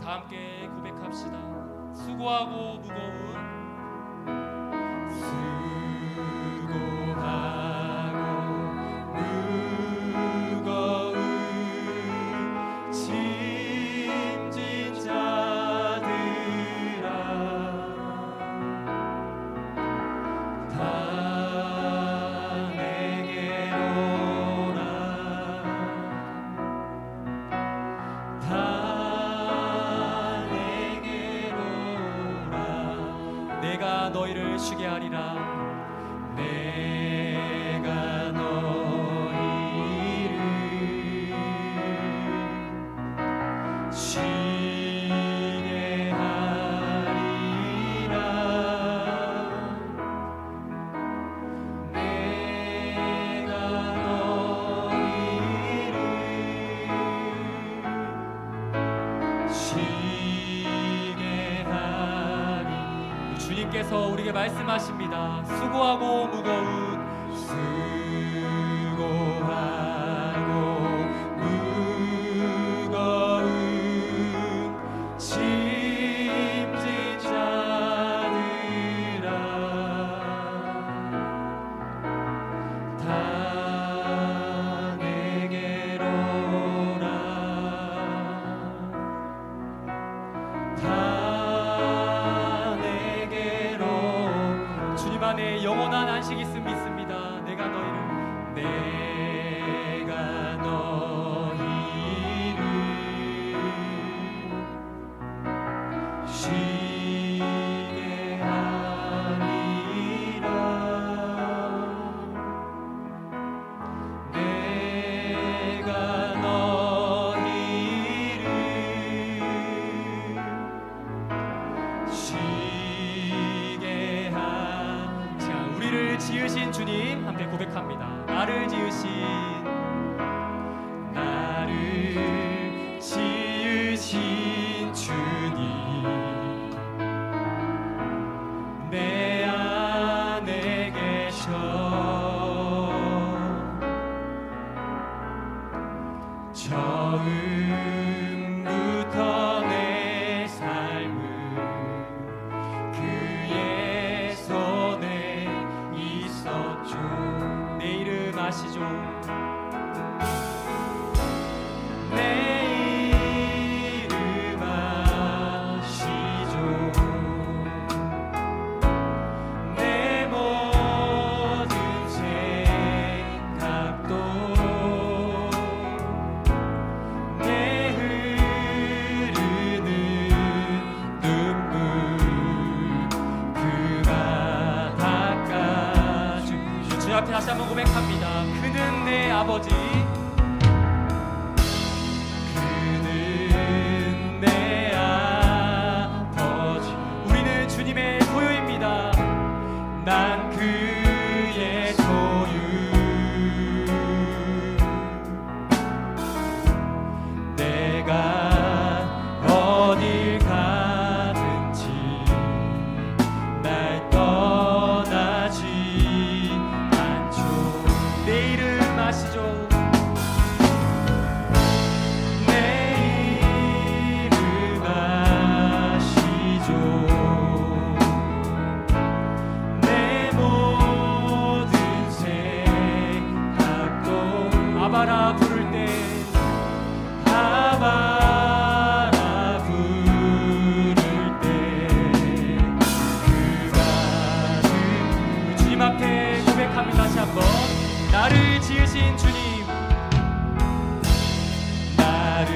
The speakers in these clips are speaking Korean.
다 함께 고백합시다. 수고하고 무거운 짐진 자들아 다 내게로 오라 다 내게로 오라 내가 너희를 쉬게 하리라. 내가 너희를 쉬게 하리라 내가 너희를 쉬게 하리 주님께서 우리에게 말씀하십니다. 수고하고 무거운 수고하고 무거운 짐진 자들아 다 내게로 오라 다 내게로 주님 안에 영원한 안식이 있음 믿습니다. 내가 너희를 쉬게 하리라 내가 너희를 쉬게 하리라 자, 우리를 지으신 주님 함께 고백합니다. 나를 지으신 주님 내 안에 계셔 처음부터 내 삶은 그의 손에 있었죠 내 이름 아시죠? 앞에 다시 한번 고백합니다. 그는 내 아버지, 그는 내 아버지 우리는 주님의 소유입니다. 난 그의 소유 내가 어딜 가든지 날 떠나지 내 이름 아시죠? 내 이름 아시죠 내 모든 생각도 아바라 부를 때 아바라 부를 때 그가 주님 앞에 고백합니다. 다시 한번 나를 지으신 주님 나를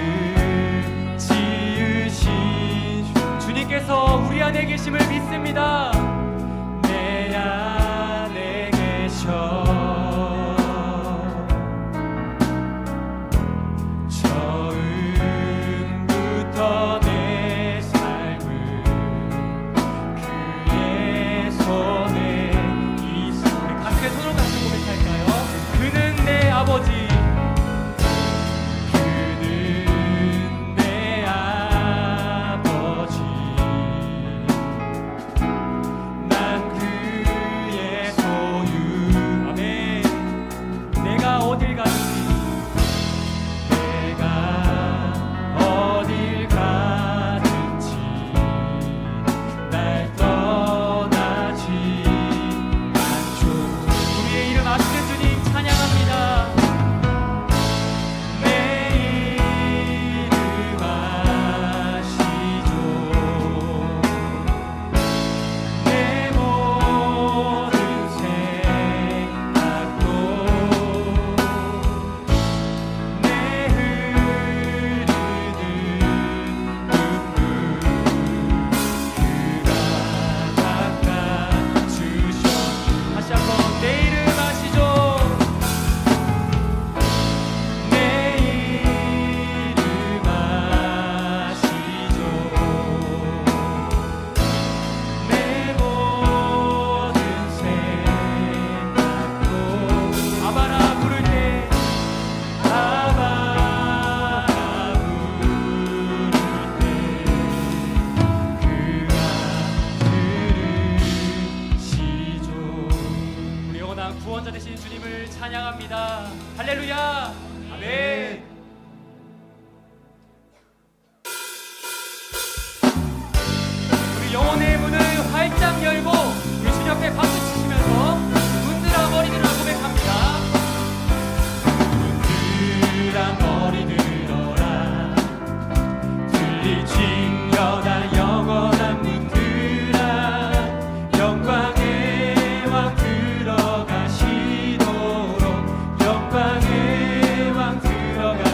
지으신 주님께서 우리 안에 계심을 믿습니다. 내 안에 계셔 처음부터 내 삶을 그의 손에 있어 우리 가슴에 손을 얹고 고백할까요? 그는 내 아버지, 그는 내 아버지 주님을 찬양합니다. 할렐루야. 아멘. 우리 영혼의 문을 활짝 열고 우리 주님 앞에 박수 치시면서 문들아 머리들아 고백합니다. 문들아 머리들어라 들리짖려다 영원한 문들아 영광의 왕 들어가시도록 영광의 왕 들어가시도록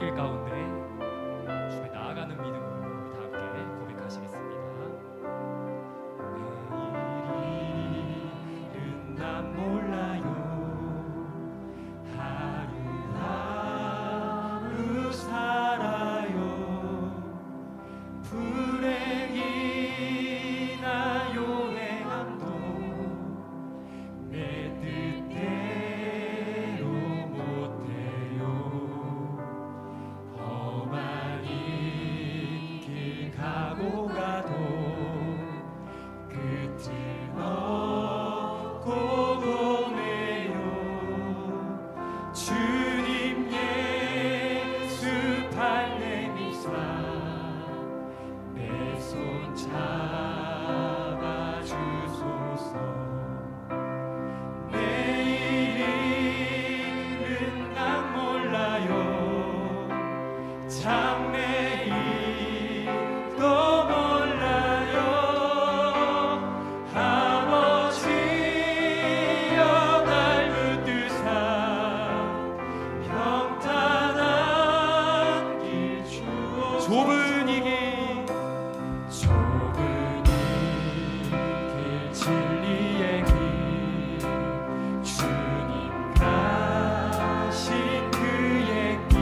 길 가운데 주에 나아가는 믿음으로 다 함께 고백하시겠습니다. 내일은 난 몰라요. 하루하루 살아요. 불행이나 요행함도 내 뜻대로 못해요. 험한 이 길 가고 가도 끝은 없고 보네요. 주님 예수 발레미사 내 손 잡아주소서. 내일은 난 몰라요. 장래일도 몰라요. 아버지여 날 붙드사 평탄한 길 주옵소서. 좁은 이 길 진리의 길 주님 가신 그의 길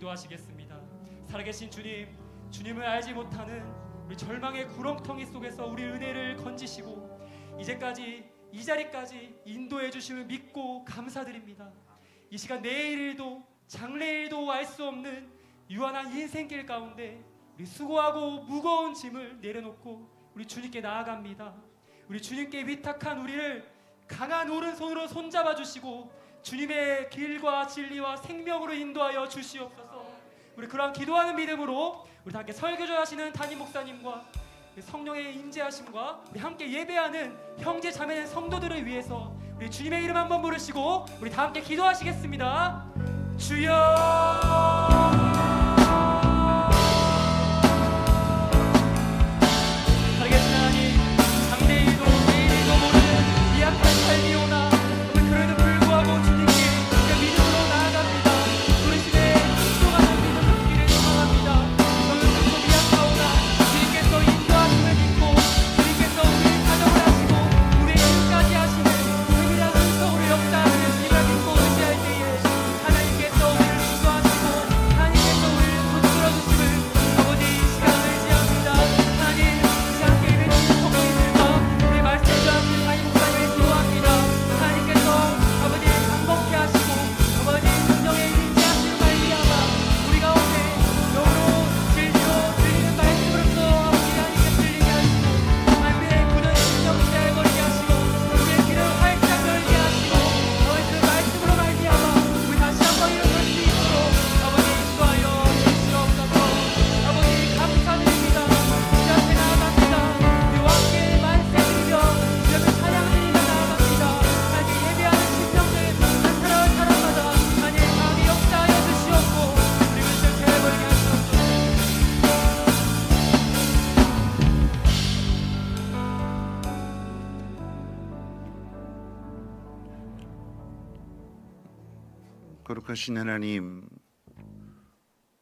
기도하시겠습니다. 살아계신 주님, 주님을 알지 못하는 우리 절망의 구렁텅이 속에서 우리 은혜를 건지시고 이제까지 이 자리까지 인도해 주심을 믿고 감사드립니다. 이 시간 내일도 장래일도 알 수 없는 유한한 인생길 가운데 우리 수고하고 무거운 짐을 내려놓고 우리 주님께 나아갑니다. 우리 주님께 위탁한 우리를 강한 오른손으로 손잡아 주시고 주님의 길과 진리와 생명으로 인도하여 주시옵소서. 우리 그러한 기도하는 믿음으로 우리 함께 설교조 하시는 담임 목사님과 성령의 임재하심과 우리 함께 예배하는 형제 자매 성도들을 위해서 우리 주님의 이름 한번 부르시고 우리 다 함께 기도하시겠습니다. 주여. 거룩하신 하나님,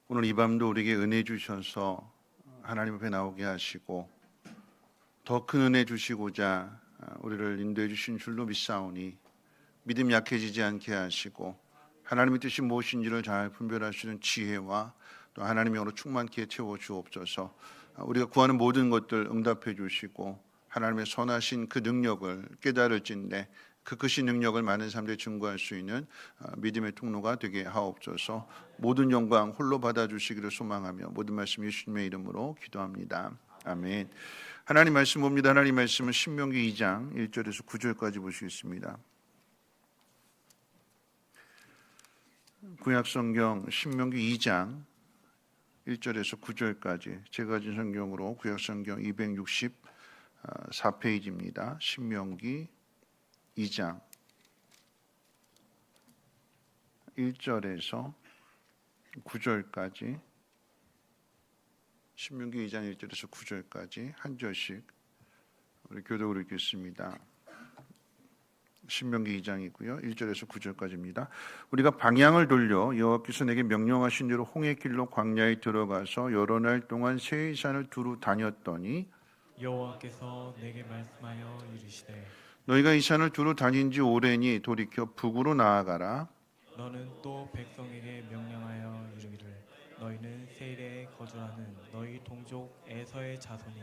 오늘 이 밤도 우리에게 은혜 주셔서 하나님 앞에 나오게 하시고 더 큰 은혜 주시고자 우리를 인도해 주신 줄로 믿사오니 믿음 약해지지 않게 하시고 하나님의 뜻이 무엇인지를 잘 분별할 수 있는 지혜와 또 하나님의 영으로 충만케 채워 주옵소서. 우리가 구하는 모든 것들 응답해 주시고 하나님의 선하신 그 능력을 깨달을진대 그 크신 능력을 많은 사람들이 증거할 수 있는 믿음의 통로가 되게 하옵소서. 모든 영광 홀로 받아주시기를 소망하며 모든 말씀 예수님의 이름으로 기도합니다. 아멘. 하나님 말씀 봅니다. 하나님 말씀은 신명기 2장 1절에서 9절까지 보시겠습니다. 구약성경 신명기 2장 1절에서 9절까지 제가 가진 성경으로 구약성경 264페이지입니다. 신명기 2장 1절에서 9절까지 신명기 2장 1절에서 9절까지 한 절씩 우리 교독으로 읽겠습니다. 신명기 2장이고요. 1절에서 9절까지입니다. 우리가 방향을 돌려 여호와께서 내게 명령하신 대로 홍해 길로 광야에 들어가서 여러 날 동안 세이산을 두루 다녔더니 여호와께서 내게 말씀하여 이르시되 너희가 이 산을 두루 다닌 지 오래니 돌이켜 북으로 나아가라. 너는 또 백성에게 명령하여 이르기를 너희는 세일에 거주하는 너희 동족 에서의 자손이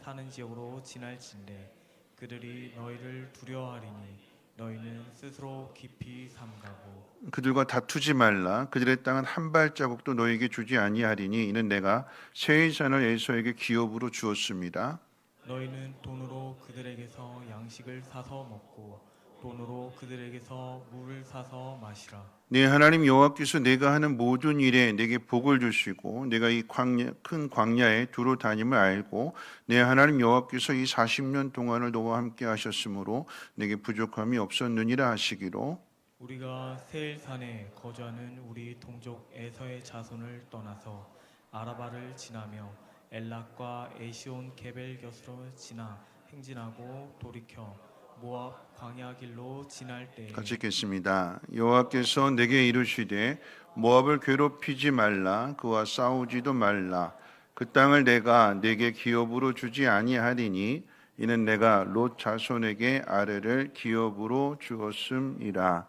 사는 지역으로 지날진대 그들이 너희를 두려워하리니 너희는 스스로 깊이 삼가고 그들과 다투지 말라. 그들의 땅은 한 발자국도 너희에게 주지 아니하리니 이는 내가 세일산을 에서에게 기업으로 주었습니다. 너희는 돈으로 그들에게서 양식을 사서 먹고 돈으로 그들에게서 물을 사서 마시라. 네 하나님 여호와께서 내가 하는 모든 일에 내게 복을 주시고 내가 이 큰 광야에 두루 다님을 알고 내 하나님 여호와께서 이 40년 동안을 너와 함께 하셨으므로 내게 부족함이 없었느니라 하시기로 우리가 세일산에 거주하는 우리 동족 에서의 자손을 떠나서 아라바를 지나며 엘락과 에시온 게벨 곁으로 지나 행진하고 돌이켜 모압 광야 길로 지날 때 같이 읽겠습니다. 여호와께서 내게 이르시되 모압을 괴롭히지 말라. 그와 싸우지도 말라. 그 땅을 내가 내게 기업으로 주지 아니하리니 이는 내가 롯 자손에게 아래를 기업으로 주었음이라.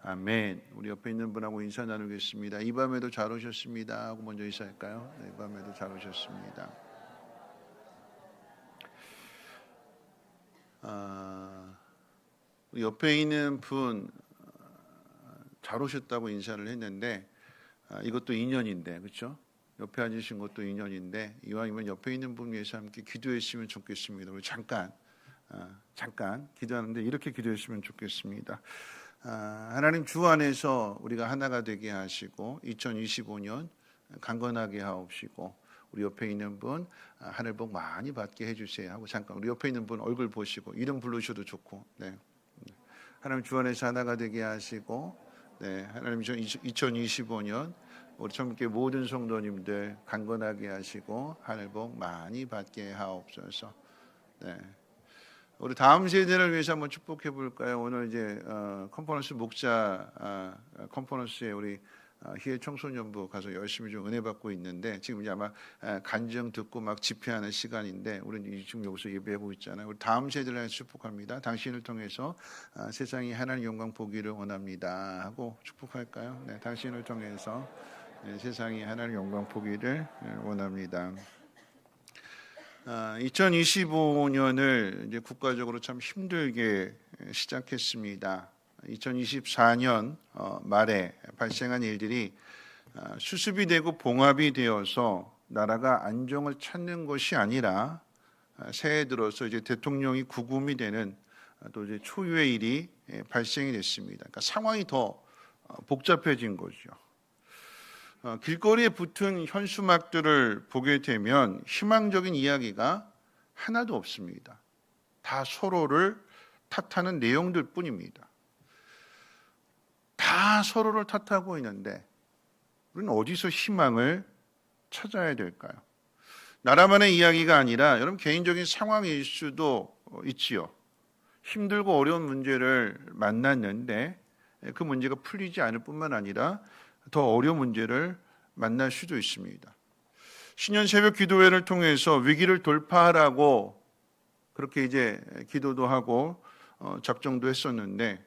아멘. 우리 옆에 있는 분하고 인사 나누겠습니다. 이 밤에도 잘 오셨습니다 하고 먼저 인사할까요? 네, 이 밤에도 잘 오셨습니다. 우리 옆에 있는 분 잘 오셨다고 인사를 했는데 이것도 인연인데, 그렇죠? 옆에 앉으신 것도 인연인데 이왕이면 옆에 있는 분 위해서 함께 기도했으면 좋겠습니다. 우리 잠깐 기도하는데 이렇게 기도했으면 좋겠습니다. 하나님 주 안에서 우리가 하나가 되게 하시고 2025년 강건하게 하옵시고 우리 옆에 있는 분 하늘 복 많이 받게 해주세요 하고 잠깐 우리 옆에 있는 분 얼굴 보시고 이름 부르셔도 좋고 네. 하나님 주 안에서 하나가 되게 하시고 네, 하나님 2025년 우리 청교회 모든 성도님들 강건하게 하시고 하늘 복 많이 받게 하옵소서. 네. 우리 다음 세대를 위해서 한번 축복해 볼까요? 오늘 이제 컨퍼런스 목자 컨퍼런스에 우리 희애 청소년부 가서 열심히 좀 은혜 받고 있는데 지금 이제 아마 간증 듣고 막 집회하는 시간인데 우리는 지금 여기서 예배하고 있잖아요. 우리 다음 세대를 위해서 축복합니다. 당신을 통해서 세상이 하나님 영광 보기를 원합니다 하고 축복할까요? 네, 당신을 통해서 세상이 하나님 영광 보기를 원합니다. 2025년을 이제 국가적으로 참 힘들게 시작했습니다. 2024년 말에 발생한 일들이 수습이 되고 봉합이 되어서 나라가 안정을 찾는 것이 아니라 새해 들어서 이제 대통령이 구금이 되는 또 이제 초유의 일이 발생이 됐습니다. 그러니까 상황이 더 복잡해진 거죠. 길거리에 붙은 현수막들을 보게 되면 희망적인 이야기가 하나도 없습니다. 다 서로를 탓하는 내용들 뿐입니다. 다 서로를 탓하고 있는데 우리는 어디서 희망을 찾아야 될까요? 나라만의 이야기가 아니라 여러분 개인적인 상황일 수도 있지요. 힘들고 어려운 문제를 만났는데 그 문제가 풀리지 않을 뿐만 아니라 더 어려운 문제를 만날 수도 있습니다. 신년 새벽 기도회를 통해서 위기를 돌파하라고 그렇게 이제 기도도 하고 작정도 했었는데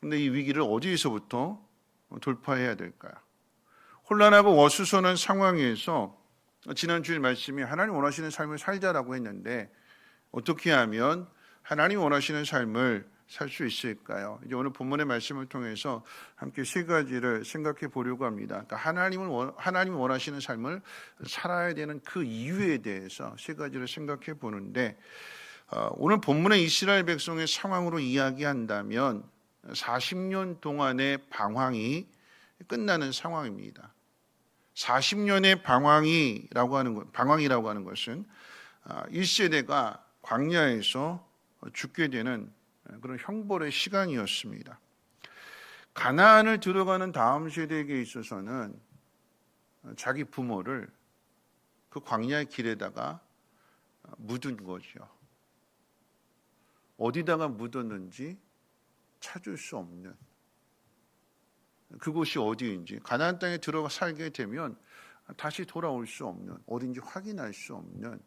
근데 이 위기를 어디에서부터 돌파해야 될까요? 혼란하고 어수선한 상황에서 지난 주일 말씀이 하나님 원하시는 삶을 살자라고 했는데 어떻게 하면 하나님 원하시는 삶을 살 수 있을까요? 이제 오늘 본문의 말씀을 통해서 함께 세 가지를 생각해 보려고 합니다. 그러니까 하나님 원하시는 삶을 살아야 되는 그 이유에 대해서 세 가지를 생각해 보는데 오늘 본문의 이스라엘 백성의 상황으로 이야기한다면 40년 동안의 방황이 끝나는 상황입니다. 40년의 방황이라고 하는 것은 1세대가 광야에서 죽게 되는 그런 형벌의 시간이었습니다. 가나안을 들어가는 다음 세대에게 있어서는 자기 부모를 그 광야의 길에다가 묻은 거죠. 어디다가 묻었는지 찾을 수 없는 그곳이 어디인지 가나안 땅에 들어가 살게 되면 다시 돌아올 수 없는 어딘지 확인할 수 없는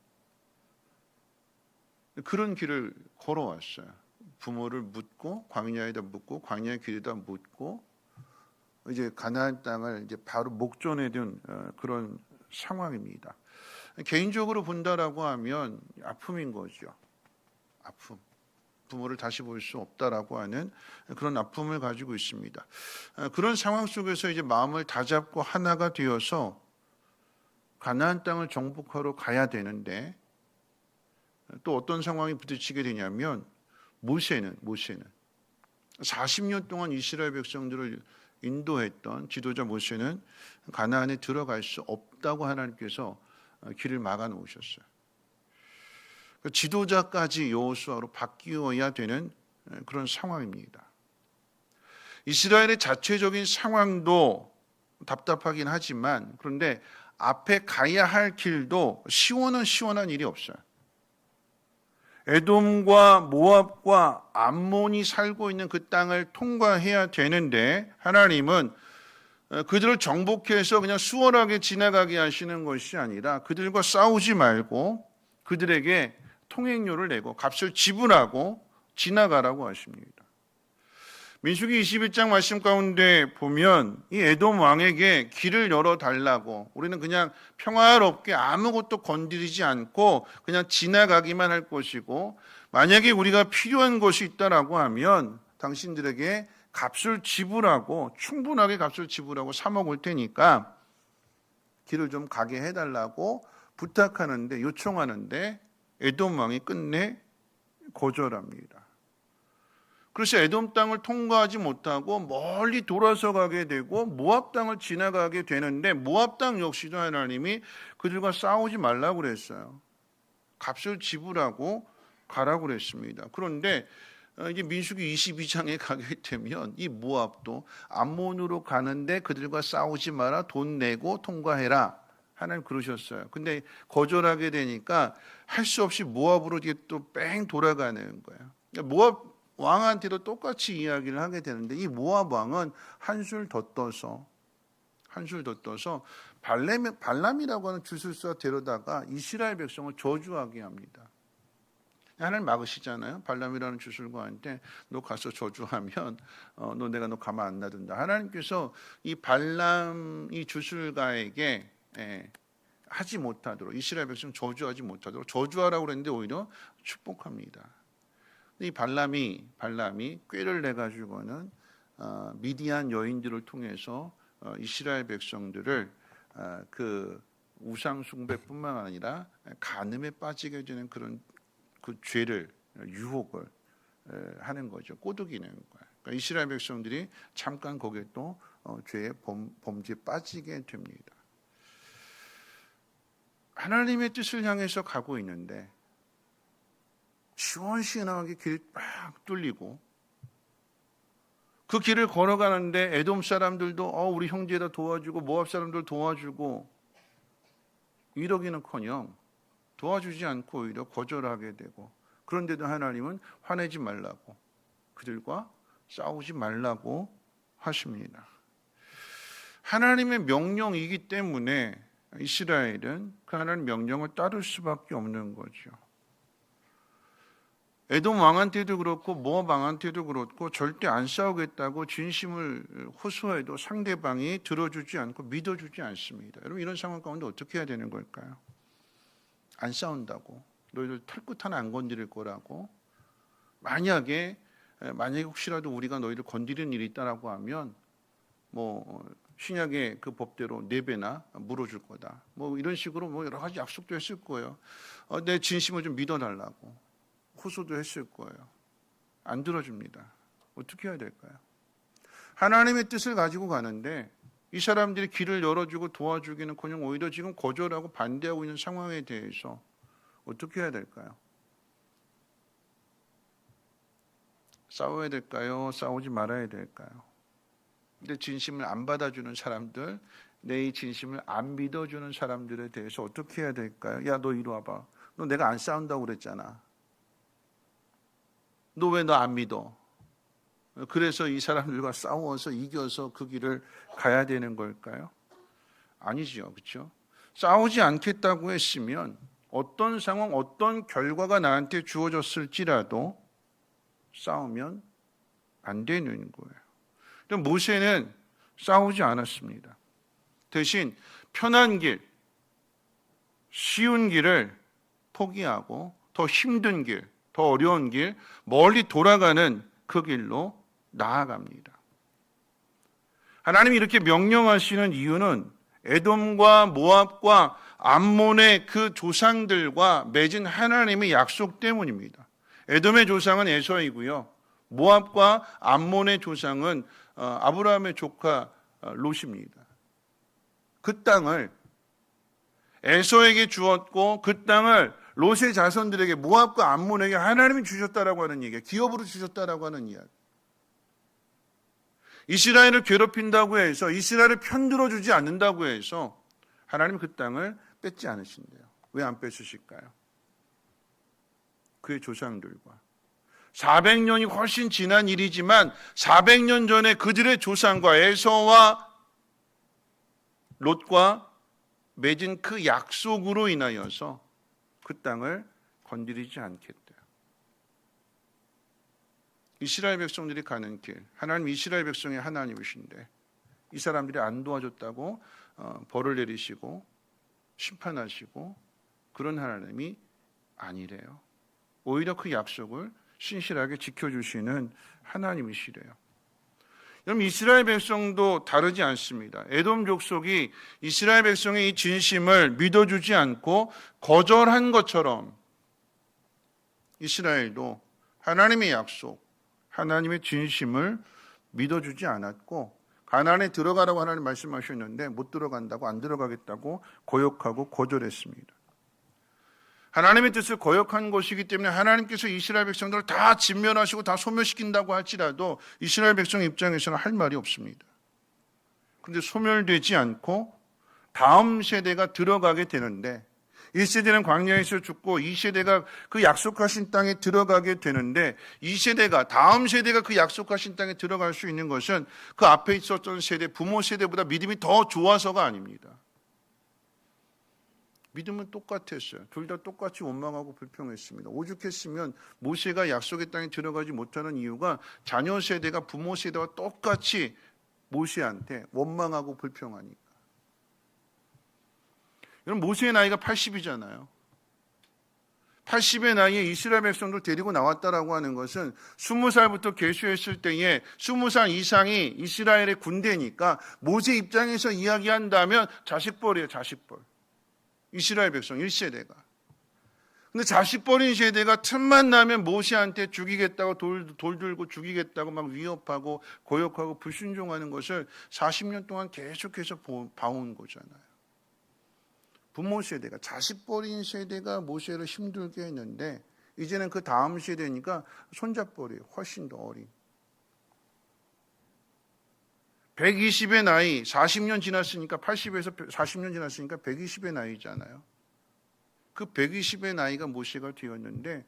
그런 길을 걸어왔어요. 부모를 묻고 광야에다 묻고 광야의 길에다 묻고 이제 가나안 땅을 이제 바로 목전에 둔 그런 상황입니다. 개인적으로 본다라고 하면 아픔인 거죠. 아픔. 부모를 다시 볼 수 없다라고 하는 그런 아픔을 가지고 있습니다. 그런 상황 속에서 이제 마음을 다잡고 하나가 되어서 가나안 땅을 정복하러 가야 되는데 또 어떤 상황이 부딪히게 되냐면 모세는 40년 동안 이스라엘 백성들을 인도했던 지도자 모세는 가나안에 들어갈 수 없다고 하나님께서 길을 막아 놓으셨어요. 지도자까지 여호수아로 바뀌어야 되는 그런 상황입니다. 이스라엘의 자체적인 상황도 답답하긴 하지만 그런데 앞에 가야 할 길도 시원한 일이 없어요. 에돔과 모압과 암몬이 살고 있는 그 땅을 통과해야 되는데 하나님은 그들을 정복해서 그냥 수월하게 지나가게 하시는 것이 아니라 그들과 싸우지 말고 그들에게 통행료를 내고 값을 지불하고 지나가라고 하십니다. 민수기 21장 말씀 가운데 보면 이 에돔 왕에게 길을 열어달라고, 우리는 그냥 평화롭게 아무것도 건드리지 않고 그냥 지나가기만 할 것이고, 만약에 우리가 필요한 것이 있다라고 하면 당신들에게 값을 지불하고, 충분하게 값을 지불하고 사 먹을 테니까 길을 좀 가게 해달라고 부탁하는데, 요청하는데 에돔 왕이 끝내 거절합니다. 그래서 에돔 땅을 통과하지 못하고 멀리 돌아서 가게 되고 모압 땅을 지나가게 되는데, 모압 땅 역시도 하나님이 그들과 싸우지 말라고 그랬어요. 값을 지불하고 가라고 그랬습니다. 그런데 이제 민수기 22장에 가게 되면 이 모압도 암몬으로 가는데 그들과 싸우지 마라, 돈 내고 통과해라, 하나님 그러셨어요. 근데 거절하게 되니까 할 수 없이 모압으로 이게 또 뺑 돌아가는 거예요. 모압 왕한테도 똑같이 이야기를 하게 되는데, 이 모압 왕은 한술 더 떠서 발람이라고 하는 주술사 데려다가 이스라엘 백성을 저주하게 합니다. 하나님 막으시잖아요. 발람이라는 주술가한테 너 가서 저주하면 너 가만 안 놔둔다. 하나님께서 이 발람 이 주술가에게 하지 못하도록, 이스라엘 백성 저주하지 못하도록 저주하라고 그랬는데 오히려 축복합니다. 이 발람이 꾀를 내 가지고는 미디안 여인들을 통해서 이스라엘 백성들을 그 우상 숭배뿐만 아니라 간음에 빠지게 되는 그런 그 죄를, 유혹을 하는 거죠. 꼬드기는 거예요. 그러니까 이스라엘 백성들이 잠깐 거기에 또 죄의 범죄에 빠지게 됩니다. 하나님의 뜻을 향해서 가고 있는데 시원시원하게 길이 막 뚫리고, 그 길을 걸어가는데 에돔 사람들도 우리 형제다 도와주고 모압 사람들 도와주고 이러기는커녕 도와주지 않고 오히려 거절하게 되고, 그런데도 하나님은 화내지 말라고, 그들과 싸우지 말라고 하십니다. 하나님의 명령이기 때문에 이스라엘은 그 하나님의 명령을 따를 수밖에 없는 거죠. 에돔 왕한테도 그렇고 모압 왕한테도 그렇고 절대 안 싸우겠다고 진심을 호소해도 상대방이 들어주지 않고 믿어주지 않습니다. 여러분, 이런 상황 가운데 어떻게 해야 되는 걸까요? 안 싸운다고, 너희들 털끝 하나 안 건드릴 거라고, 만약에 혹시라도 우리가 너희를 건드리는 일이 있다라고 하면 신약의 그 법대로 4배나 물어줄 거다, 이런 식으로 여러 가지 약속도 했을 거예요. 내 진심을 좀 믿어달라고 호소도 했을 거예요. 안 들어줍니다. 어떻게 해야 될까요? 하나님의 뜻을 가지고 가는데 이 사람들이 길을 열어주고 도와주기는커녕 오히려 지금 거절하고 반대하고 있는 상황에 대해서 어떻게 해야 될까요? 싸워야 될까요? 싸우지 말아야 될까요? 내 진심을 안 받아주는 사람들, 내 진심을 안 믿어주는 사람들에 대해서 어떻게 해야 될까요? 야, 너 이리 와봐. 너 내가 안 싸운다고 그랬잖아. 너 왜 너 안 믿어? 그래서 이 사람들과 싸워서 이겨서 그 길을 가야 되는 걸까요? 아니지요. 그렇죠? 싸우지 않겠다고 했으면 어떤 상황, 어떤 결과가 나한테 주어졌을지라도 싸우면 안 되는 거예요. 모세는 싸우지 않았습니다. 대신 편한 길, 쉬운 길을 포기하고 더 힘든 길, 더 어려운 길, 멀리 돌아가는 그 길로 나아갑니다. 하나님이 이렇게 명령하시는 이유는 에돔과 모압과 암몬의 그 조상들과 맺은 하나님의 약속 때문입니다. 에돔의 조상은 에서이고요, 모압과 암몬의 조상은 아브라함의 조카 롯입니다. 그 땅을 에서에게 주었고 그 땅을 롯의 자손들에게, 모압과 암몬에게 하나님이 주셨다라고 하는 얘기예요. 기업으로 주셨다라고 하는 이야기. 이스라엘을 괴롭힌다고 해서, 이스라엘을 편들어주지 않는다고 해서 하나님은 그 땅을 뺏지 않으신대요. 왜 안 뺏으실까요? 그의 조상들과 400년이 훨씬 지난 일이지만 400년 전에 그들의 조상과 에서와 롯과 맺은 그 약속으로 인하여서 그 땅을 건드리지 않겠대요. 이스라엘 백성들이 가는 길, 하나님 이스라엘 백성의 하나님이신데 이 사람들이 안 도와줬다고 벌을 내리시고 심판하시고 그런 하나님이 아니래요. 오히려 그 약속을 신실하게 지켜주시는 하나님이시래요. 여러분, 이스라엘 백성도 다르지 않습니다. 에돔 족속이 이스라엘 백성의 이 진심을 믿어주지 않고 거절한 것처럼 이스라엘도 하나님의 약속, 하나님의 진심을 믿어주지 않았고 가나안에 들어가라고 하나님 말씀하셨는데 못 들어간다고, 안 들어가겠다고 고역하고 거절했습니다. 하나님의 뜻을 거역한 것이기 때문에 하나님께서 이스라엘 백성들을 다 진멸하시고 다 소멸시킨다고 할지라도 이스라엘 백성 입장에서는 할 말이 없습니다. 그런데 소멸되지 않고 다음 세대가 들어가게 되는데 1세대는 광야에서 죽고 2세대가 그 약속하신 땅에 들어가게 되는데 2세대가, 다음 세대가 그 약속하신 땅에 들어갈 수 있는 것은 그 앞에 있었던 세대, 부모 세대보다 믿음이 더 좋아서가 아닙니다. 믿음은 똑같았어요. 둘 다 똑같이 원망하고 불평했습니다. 오죽했으면 모세가 약속의 땅에 들어가지 못하는 이유가 자녀 세대가 부모 세대와 똑같이 모세한테 원망하고 불평하니까. 여러분, 모세의 나이가 80이잖아요. 80의 나이에 이스라엘 백성들 데리고 나왔다라고 하는 것은 20살부터 계수했을 때에 20살 이상이 이스라엘의 군대니까 모세 입장에서 이야기한다면 자식벌이에요, 자식벌. 이스라엘 백성 1세대가. 근데 자식 버린 세대가 틈만 나면 모세한테 죽이겠다고 돌 들고 죽이겠다고 막 위협하고 고역하고 불순종하는 것을 40년 동안 계속해서 봐온 거잖아요. 부모 세대가, 자식 버린 세대가 모세를 힘들게 했는데 이제는 그 다음 세대니까 손잡벌이에요. 훨씬 더 어린. 120의 나이, 40년 지났으니까 80에서 40년 지났으니까 120의 나이잖아요. 그 120의 나이가 모세가 되었는데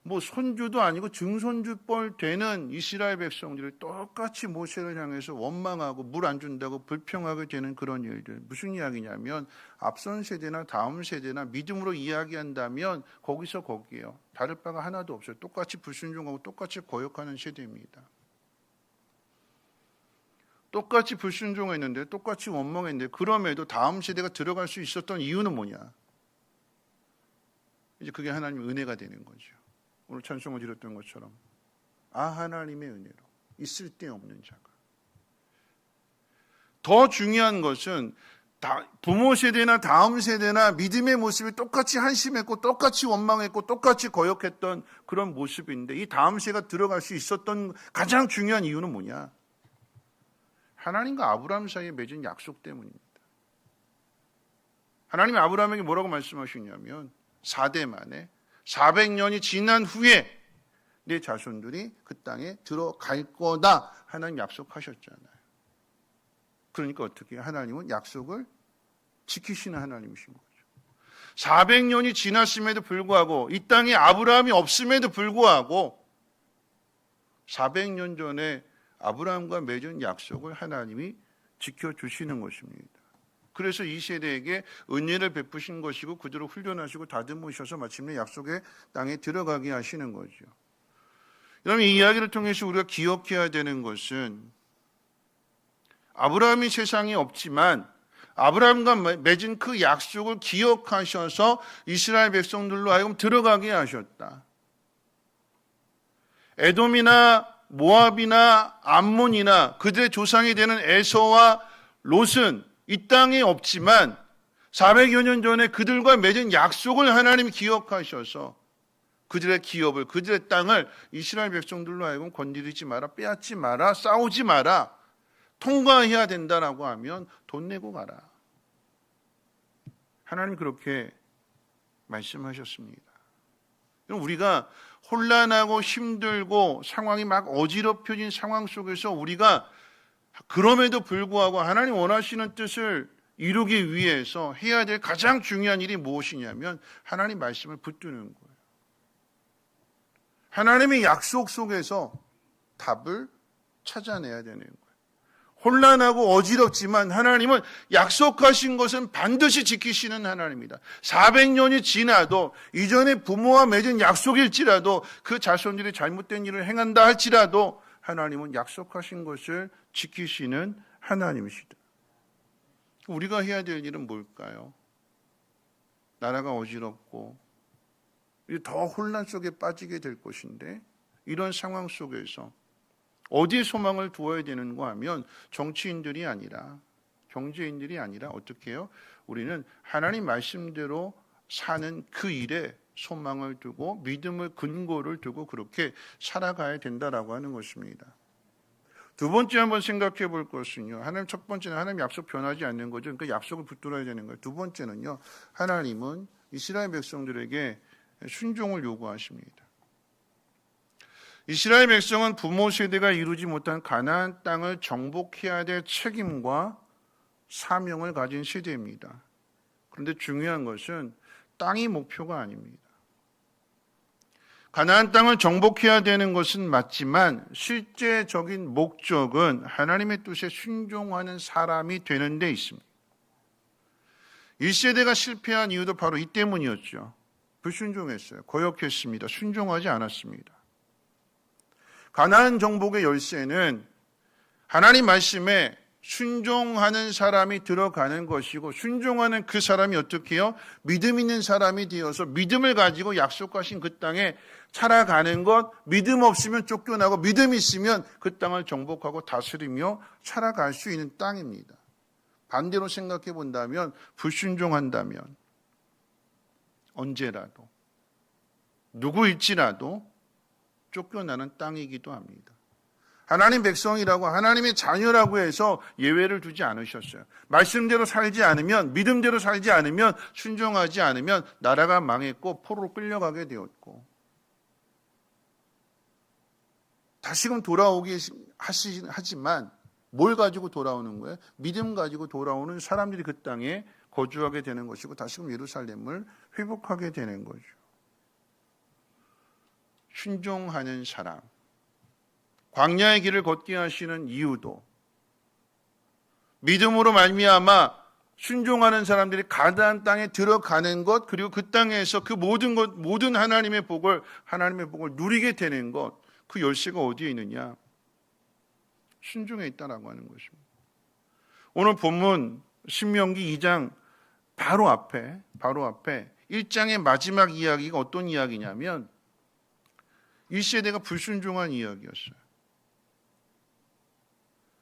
뭐 손주도 아니고 증손주뻘 되는 이스라엘 백성들이 똑같이 모세를 향해서 원망하고 물 안 준다고 불평하게 되는 그런 일들. 무슨 이야기냐면 앞선 세대나 다음 세대나 믿음으로 이야기한다면 거기서 거기에요. 다를 바가 하나도 없어요. 똑같이 불순종하고 똑같이 거역하는 세대입니다. 똑같이 불순종했는데 똑같이 원망했는데 그럼에도 다음 세대가 들어갈 수 있었던 이유는 뭐냐? 이제 그게 하나님의 은혜가 되는 거죠. 오늘 찬송을 드렸던 것처럼 하나님의 은혜로 있을 데 없는 자가. 더 중요한 것은 부모 세대나 다음 세대나 믿음의 모습이 똑같이 한심했고 똑같이 원망했고 똑같이 거역했던 그런 모습인데 이 다음 세대가 들어갈 수 있었던 가장 중요한 이유는 뭐냐? 하나님과 아브라함 사이에 맺은 약속 때문입니다. 하나님이 아브라함에게 뭐라고 말씀하셨냐면 4대 만에 400년이 지난 후에 내 자손들이 그 땅에 들어갈 거다 하나님 약속하셨잖아요. 그러니까 어떻게 해요? 하나님은 약속을 지키시는 하나님이신 거죠. 400년이 지났음에도 불구하고 이 땅에 아브라함이 없음에도 불구하고 400년 전에 아브라함과 맺은 약속을 하나님이 지켜주시는 것입니다. 그래서 이 세대에게 은혜를 베푸신 것이고 그들을 훈련하시고 다듬으셔서 마침내 약속의 땅에 들어가게 하시는 거죠. 여러분, 이 이야기를 통해서 우리가 기억해야 되는 것은 아브라함이 세상에 없지만 아브라함과 맺은 그 약속을 기억하셔서 이스라엘 백성들로 하여금 들어가게 하셨다. 에돔이나 모압이나 암몬이나 그들의 조상이 되는 에서와 롯은 이 땅에 없지만 400여 년 전에 그들과 맺은 약속을 하나님이 기억하셔서 그들의 기업을, 그들의 땅을 이스라엘 백성들로 하여금 건드리지 마라, 빼앗지 마라, 싸우지 마라, 통과해야 된다라고 하면 돈 내고 가라. 하나님 그렇게 말씀하셨습니다. 우리가 혼란하고 힘들고 상황이 막 어지럽혀진 상황 속에서 우리가 그럼에도 불구하고 하나님 원하시는 뜻을 이루기 위해서 해야 될 가장 중요한 일이 무엇이냐면 하나님 말씀을 붙드는 거예요. 하나님의 약속 속에서 답을 찾아내야 되는 거예요. 혼란하고 어지럽지만 하나님은 약속하신 것은 반드시 지키시는 하나님입니다. 400년이 지나도 이전에 부모와 맺은 약속일지라도 그 자손들이 잘못된 일을 행한다 할지라도 하나님은 약속하신 것을 지키시는 하나님이시다. 우리가 해야 될 일은 뭘까요? 나라가 어지럽고 더 혼란 속에 빠지게 될 것인데 이런 상황 속에서 어디에 소망을 두어야 되는가 하면 정치인들이 아니라 경제인들이 아니라 어떻게 해요? 우리는 하나님 말씀대로 사는 그 일에 소망을 두고 믿음을 근거를 두고 그렇게 살아가야 된다라고 하는 것입니다. 두 번째 한번 생각해 볼 것은요. 하나님 첫 번째는 하나님 약속 변하지 않는 거죠. 그러니까 약속을 붙들어야 되는 거예요. 두 번째는요. 하나님은 이스라엘 백성들에게 순종을 요구하십니다. 이스라엘 백성은 부모 세대가 이루지 못한 가나안 땅을 정복해야 될 책임과 사명을 가진 세대입니다. 그런데 중요한 것은 땅이 목표가 아닙니다. 가나안 땅을 정복해야 되는 것은 맞지만 실제적인 목적은 하나님의 뜻에 순종하는 사람이 되는 데 있습니다. 1세대가 실패한 이유도 바로 이 때문이었죠. 불순종했어요. 거역했습니다. 순종하지 않았습니다. 가나안 정복의 열쇠는 하나님 말씀에 순종하는 사람이 들어가는 것이고 순종하는 그 사람이 어떻게 해요? 믿음 있는 사람이 되어서 믿음을 가지고 약속하신 그 땅에 살아가는 것, 믿음 없으면 쫓겨나고 믿음 있으면 그 땅을 정복하고 다스리며 살아갈 수 있는 땅입니다. 반대로 생각해 본다면 불순종한다면 언제라도 누구일지라도 쫓겨나는 땅이기도 합니다. 하나님 백성이라고 하나님의 자녀라고 해서 예외를 두지 않으셨어요. 말씀대로 살지 않으면 믿음대로 살지 않으면 순종하지 않으면 나라가 망했고 포로로 끌려가게 되었고 다시금 돌아오기 하지만 뭘 가지고 돌아오는 거예요? 믿음 가지고 돌아오는 사람들이 그 땅에 거주하게 되는 것이고 다시금 예루살렘을 회복하게 되는 거죠. 순종하는 사람, 광야의 길을 걷게 하시는 이유도 믿음으로 말미암아 순종하는 사람들이 가나안 땅에 들어가는 것 그리고 그 땅에서 그 모든 하나님의 복을 누리게 되는 것 그 열쇠가 어디에 있느냐? 순종에 있다라고 하는 것입니다. 오늘 본문 신명기 2장 바로 앞에 1장의 마지막 이야기가 어떤 이야기냐면 1세대가 불순종한 이야기였어요.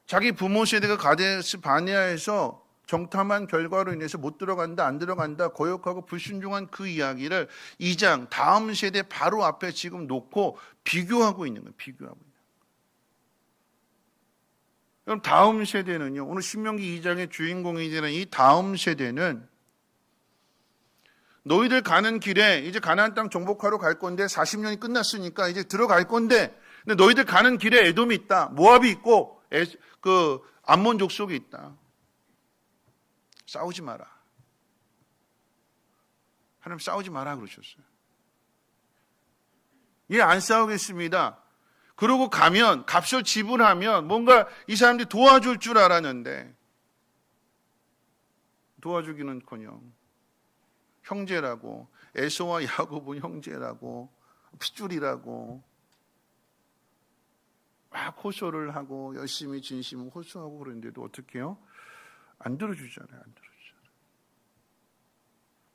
자기 부모 세대가 가데스 바네아에서 정탐한 결과로 인해서 못 들어간다, 안 들어간다, 거역하고 불순종한 그 이야기를 2장 다음 세대 바로 앞에 지금 놓고 비교하고 있는 거예요. 비교하고 있는 거예요. 그럼 다음 세대는요. 오늘 신명기 2장의 주인공이 되는 이 다음 세대는 너희들 가는 길에 이제 가나안 땅 정복하러 갈 건데 40년이 끝났으니까 이제 들어갈 건데 근데 너희들 가는 길에 에돔이 있다. 모압이 있고 그 암몬 족속이 있다. 싸우지 마라. 하나님 싸우지 마라 그러셨어요. 예, 안 싸우겠습니다. 그러고 가면 값을 지불하면 뭔가 이 사람들이 도와줄 줄 알았는데 도와주기는커녕 형제라고 에서와 야곱은 형제라고 핏줄이라고 막 호소를 하고 열심히 진심을 호소하고 그러는데도 어떻게 해요? 안 들어주잖아요. 안 들어주잖아요.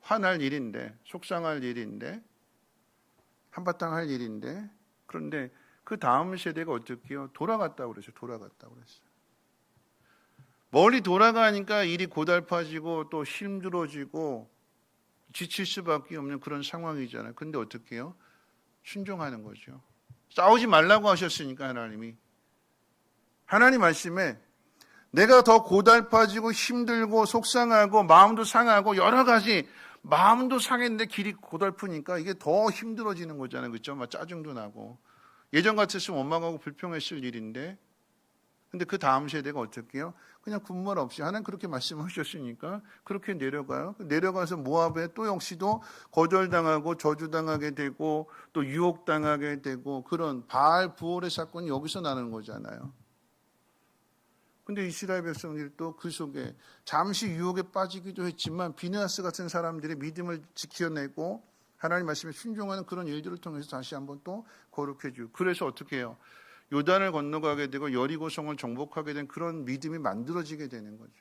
화날 일인데 속상할 일인데 한바탕 할 일인데 그런데 그 다음 세대가 어떻게 해요? 돌아갔다고 그랬어요. 돌아갔다고 그랬어요. 멀리 돌아가니까 일이 고달파지고 또 힘들어지고 지칠 수밖에 없는 그런 상황이잖아요. 근데 어떻게 해요? 순종하는 거죠. 싸우지 말라고 하셨으니까 하나님 말씀에 내가 더 고달파지고 힘들고 속상하고 마음도 상하고 여러 가지 마음도 상했는데 길이 고달프니까 이게 더 힘들어지는 거잖아요. 그렇죠? 막 짜증도 나고 예전 같았으면 원망하고 불평했을 일인데 근데 그 다음 세대가 어떻게 해요? 그냥 군말 없이 하나님 그렇게 말씀하셨으니까 그렇게 내려가요. 내려가서 모압에 또 역시도 거절당하고 저주당하게 되고 또 유혹당하게 되고 그런 바알 부올의 사건이 여기서 나는 거잖아요. 근데 이스라엘 백성들이 또 그 속에 잠시 유혹에 빠지기도 했지만 비느하스 같은 사람들이 믿음을 지켜내고 하나님 말씀에 순종하는 그런 일들을 통해서 다시 한번 또 거룩해 주고, 그래서 어떻게 해요? 요단을 건너가게 되고 여리고성을 정복하게 된 그런 믿음이 만들어지게 되는 거죠.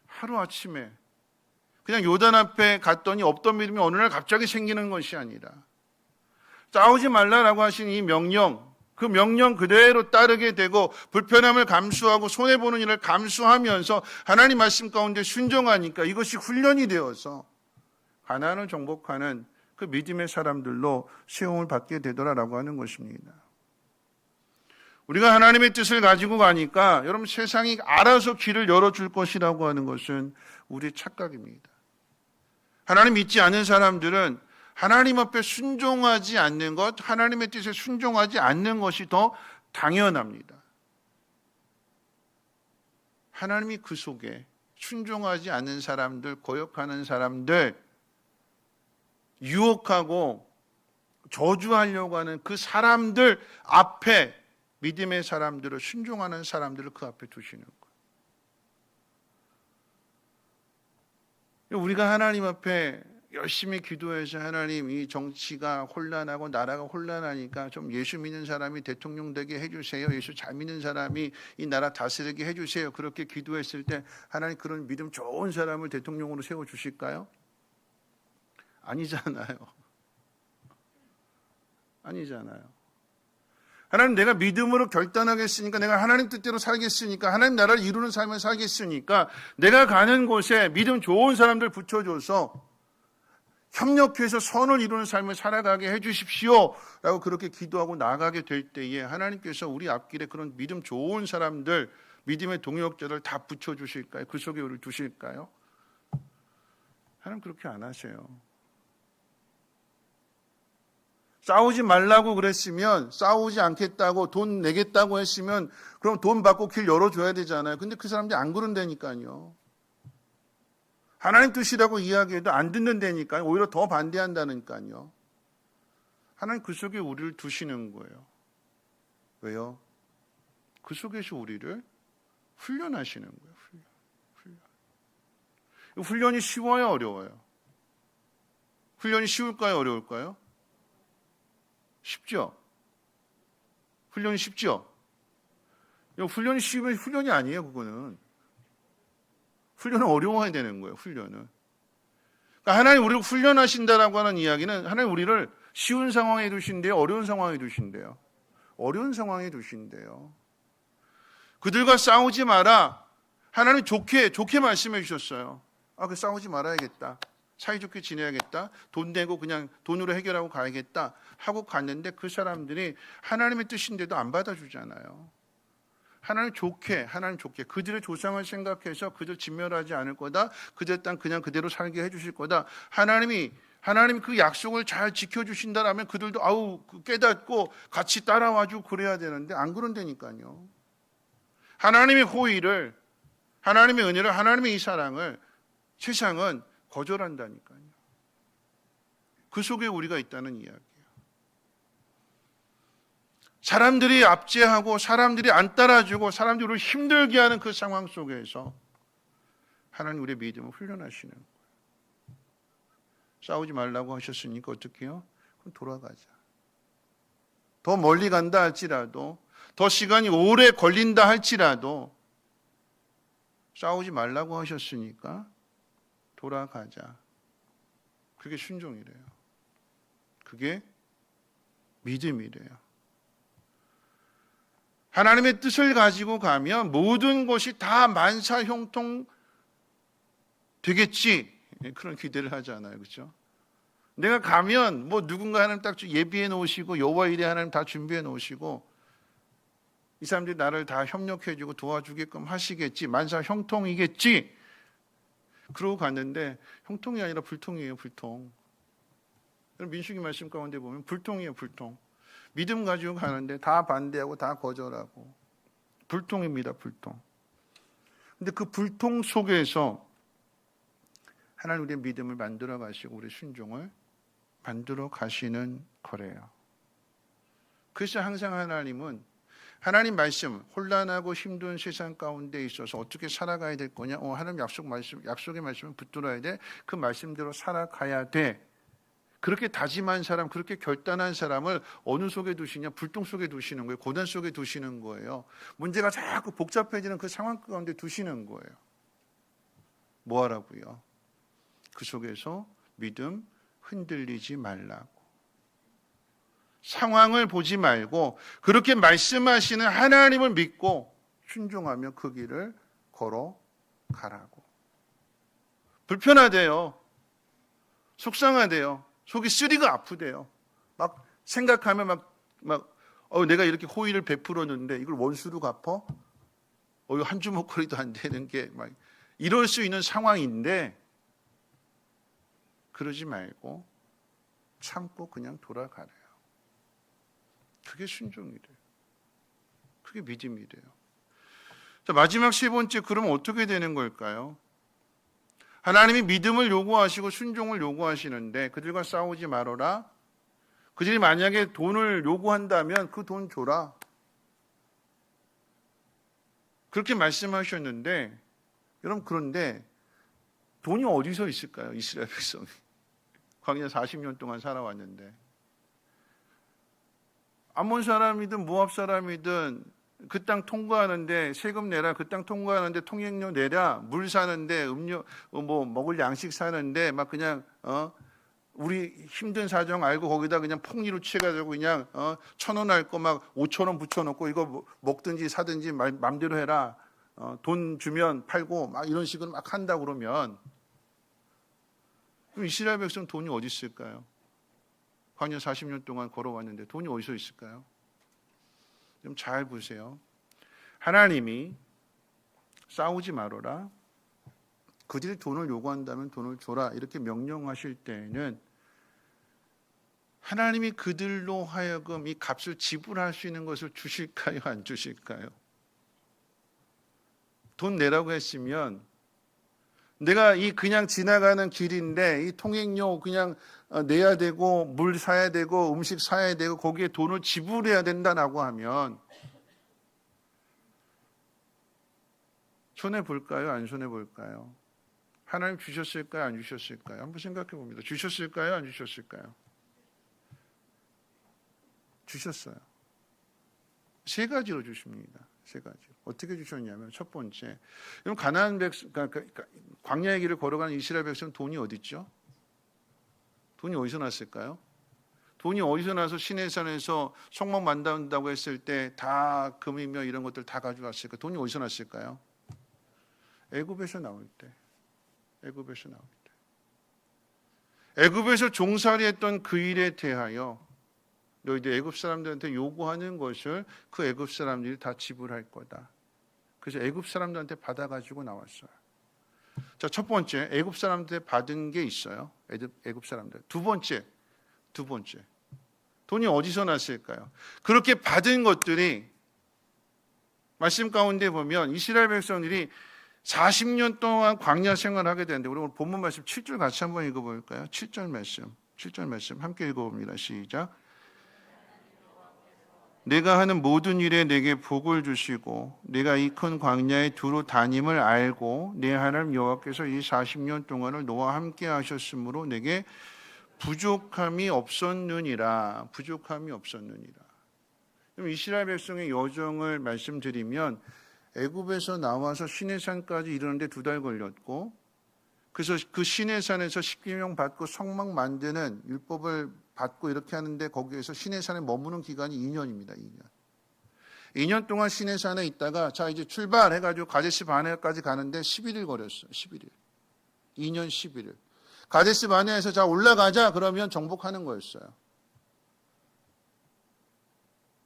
하루아침에 그냥 요단 앞에 갔더니 없던 믿음이 어느 날 갑자기 생기는 것이 아니라 싸우지 말라라고 하신 이 명령, 그 명령 그대로 따르게 되고 불편함을 감수하고 손해보는 일을 감수하면서 하나님 말씀 가운데 순종하니까 이것이 훈련이 되어서 가나안을 정복하는 그 믿음의 사람들로 세움을 받게 되더라라고 하는 것입니다. 우리가 하나님의 뜻을 가지고 가니까 여러분 세상이 알아서 길을 열어줄 것이라고 하는 것은 우리의 착각입니다. 하나님 믿지 않는 사람들은 하나님 앞에 순종하지 않는 것, 하나님의 뜻에 순종하지 않는 것이 더 당연합니다. 하나님이 그 속에 순종하지 않는 사람들, 거역하는 사람들, 유혹하고 저주하려고 하는 그 사람들 앞에 믿음의 사람들을, 순종하는 사람들을 그 앞에 두시는 거예요. 우리가 하나님 앞에 열심히 기도해서 하나님 이 정치가 혼란하고 나라가 혼란하니까 좀 예수 믿는 사람이 대통령 되게 해주세요. 예수 잘 믿는 사람이 이 나라 다스리게 해주세요. 그렇게 기도했을 때 하나님 그런 믿음 좋은 사람을 대통령으로 세워주실까요? 아니잖아요. 아니잖아요. 하나님 내가 믿음으로 결단하겠으니까, 내가 하나님 뜻대로 살겠으니까, 하나님 나라를 이루는 삶을 살겠으니까 내가 가는 곳에 믿음 좋은 사람들 붙여줘서 협력해서 선을 이루는 삶을 살아가게 해주십시오 라고 그렇게 기도하고 나가게 될 때에 하나님께서 우리 앞길에 그런 믿음 좋은 사람들, 믿음의 동역자를 다 붙여주실까요? 그 속에 우리를 두실까요? 하나님 그렇게 안 하세요. 싸우지 말라고 그랬으면, 싸우지 않겠다고 돈 내겠다고 했으면 그럼 돈 받고 길 열어줘야 되잖아요. 근데 그 사람들이 안 그런다니까요. 하나님 뜻이라고 이야기해도 안 듣는다니까요. 오히려 더 반대한다니까요. 하나님 그 속에 우리를 두시는 거예요. 왜요? 그 속에서 우리를 훈련하시는 거예요. 훈련이 쉬워요, 어려워요? 훈련이 쉬울까요, 어려울까요? 쉽죠? 훈련이 쉽죠? 훈련이 쉬우면 훈련이 아니에요, 그거는. 훈련은 어려워야 되는 거예요, 훈련은. 그러니까 하나님 우리를 훈련하신다라고 하는 이야기는 하나님 우리를 쉬운 상황에 두신대요, 어려운 상황에 두신대요? 어려운 상황에 두신대요. 그들과 싸우지 마라. 하나님 좋게 말씀해 주셨어요. 그 싸우지 말아야겠다. 사이좋게 지내야겠다. 돈 내고 그냥 돈으로 해결하고 가야겠다 하고 갔는데 그 사람들이 하나님의 뜻인데도 안 받아주잖아요. 하나님 좋게 그들의 조상을 생각해서 그들 진멸하지 않을 거다. 그들 땅 그냥 그대로 살게 해주실 거다. 하나님이 그 약속을 잘 지켜주신다라면 그들도 깨닫고 같이 따라와주고 그래야 되는데 안 그런다니까요. 하나님의 호의를, 하나님의 은혜를, 하나님의 이 사랑을 세상은 거절한다니까요. 그 속에 우리가 있다는 이야기예요. 사람들이 압제하고 사람들이 안 따라주고 사람들이 우리를 힘들게 하는 그 상황 속에서 하나님 우리의 믿음을 훈련하시는 거예요. 싸우지 말라고 하셨으니까 어떻게 해요? 그럼 돌아가자. 더 멀리 간다 할지라도, 더 시간이 오래 걸린다 할지라도 싸우지 말라고 하셨으니까 돌아가자. 그게 순종이래요. 그게 믿음이래요. 하나님의 뜻을 가지고 가면 모든 것이 다 만사형통 되겠지, 그런 기대를 하잖아요. 그렇죠? 내가 가면 누군가 하나님 딱 예비해 놓으시고 여호와 일에 하나님 다 준비해 놓으시고 이 사람들이 나를 다 협력해 주고 도와주게끔 하시겠지, 만사형통이겠지, 그러고 갔는데 형통이 아니라 불통이에요. 불통. 민수기 말씀 가운데 보면 불통이에요. 불통. 믿음 가지고 가는데 다 반대하고 다 거절하고 불통입니다. 불통. 근데 그 불통 속에서 하나님 우리의 믿음을 만들어 가시고 우리의 순종을 만들어 가시는 거래요. 그래서 항상 하나님은 하나님 말씀, 혼란하고 힘든 세상 가운데 있어서 어떻게 살아가야 될 거냐? 하나님 약속의 말씀을 붙들어야 돼. 그 말씀대로 살아가야 돼. 그렇게 다짐한 사람, 그렇게 결단한 사람을 어느 속에 두시냐? 불똥 속에 두시는 거예요. 고난 속에 두시는 거예요. 문제가 자꾸 복잡해지는 그 상황 가운데 두시는 거예요. 뭐 하라고요? 그 속에서 믿음 흔들리지 말라고. 상황을 보지 말고 그렇게 말씀하시는 하나님을 믿고 순종하며 그 길을 걸어가라고. 불편하대요. 속상하대요. 속이 쓰리가 아프대요. 막 생각하면 내가 이렇게 호의를 베풀었는데 이걸 원수로 갚어? 한 주먹거리도 안 되는 게 막 이럴 수 있는 상황인데 그러지 말고 참고 그냥 돌아가래요. 그게 순종이래요. 그게 믿음이래요. 자, 마지막 세 번째, 그러면 어떻게 되는 걸까요? 하나님이 믿음을 요구하시고 순종을 요구하시는데 그들과 싸우지 말아라. 그들이 만약에 돈을 요구한다면 그 돈 줘라. 그렇게 말씀하셨는데 여러분, 그런데 돈이 어디서 있을까요? 이스라엘 백성이 광야 40년 동안 살아왔는데 암몬 사람이든 모압 사람이든 그 땅 통과하는데 세금 내라, 그 땅 통과하는데 통행료 내라, 물 사는데 음료 먹을 양식 사는데 막 그냥 우리 힘든 사정 알고 거기다 그냥 폭리로 취해가지고 그냥 1,000원 할 거 막 5,000원 붙여놓고 이거 먹든지 사든지 맘대로 해라. 돈 주면 팔고 막 이런 식으로 막 한다 그러면 그럼 이스라엘 백성 돈이 어디 있을까요? 광야 40년 동안 걸어왔는데 돈이 어디서 있을까요? 좀 잘 보세요. 하나님이 싸우지 말아라. 그들이 돈을 요구한다면 돈을 줘라. 이렇게 명령하실 때에는 하나님이 그들로 하여금 이 값을 지불할 수 있는 것을 주실까요? 안 주실까요? 돈 내라고 했으면 내가 이 그냥 지나가는 길인데 이 통행료 그냥 내야 되고 물 사야 되고 음식 사야 되고 거기에 돈을 지불해야 된다라고 하면 손해 볼까요? 안 손해 볼까요? 하나님 주셨을까요? 안 주셨을까요? 한번 생각해 봅니다. 주셨을까요? 안 주셨을까요? 주셨어요. 세 가지로 주십니다. 세 가지. 어떻게 주셨냐면 첫 번째, 여러분 가나안 백성, 광야의 길을 걸어가는 이스라엘 백성 돈이 어디 있죠? 돈이 어디서 났을까요? 돈이 어디서 나서 시내산에서 성막 만든다고 했을 때 다 금이며 이런 것들 다 가져왔을까? 돈이 어디서 났을까요? 애굽에서 나올 때. 애굽에서 나올 때. 애굽에서 종살이했던 그 일에 대하여 너희들 애굽 사람들한테 요구하는 것을 그 애굽 사람들이 다 지불할 거다. 그래서 애굽 사람들한테 받아가지고 나왔어요. 자, 첫 번째, 애굽 사람들한테 받은 게 있어요. 애굽 사람들. 두 번째, 돈이 어디서 났을까요? 그렇게 받은 것들이 말씀 가운데 보면 이스라엘 백성들이 40년 동안 광야 생활을 하게 되는데 우리 오늘 본문 말씀 7절 같이 한번 읽어볼까요? 7절 말씀 함께 읽어봅니다. 시작. 내가 하는 모든 일에 내게 복을 주시고 내가 이 큰 광야에 두루 다님을 알고 내 하나님 여호와께서 이 40년 동안을 너와 함께 하셨으므로 내게 부족함이 없었느니라. 그럼 이스라엘 백성의 여정을 말씀드리면 애굽에서 나와서 시내산까지 이르는데 2달 걸렸고 그래서 그 시내산에서 십계명 받고 성막 만드는 율법을 받고 이렇게 하는데 거기에서 시내산에 머무는 기간이 2년입니다. 2년 동안 시내산에 있다가 자 이제 출발해가지고 가데스 바네아까지 가는데 11일 걸렸어요. 11일. 2년 11일. 가데스 바네아에서 자 올라가자 그러면 정복하는 거였어요.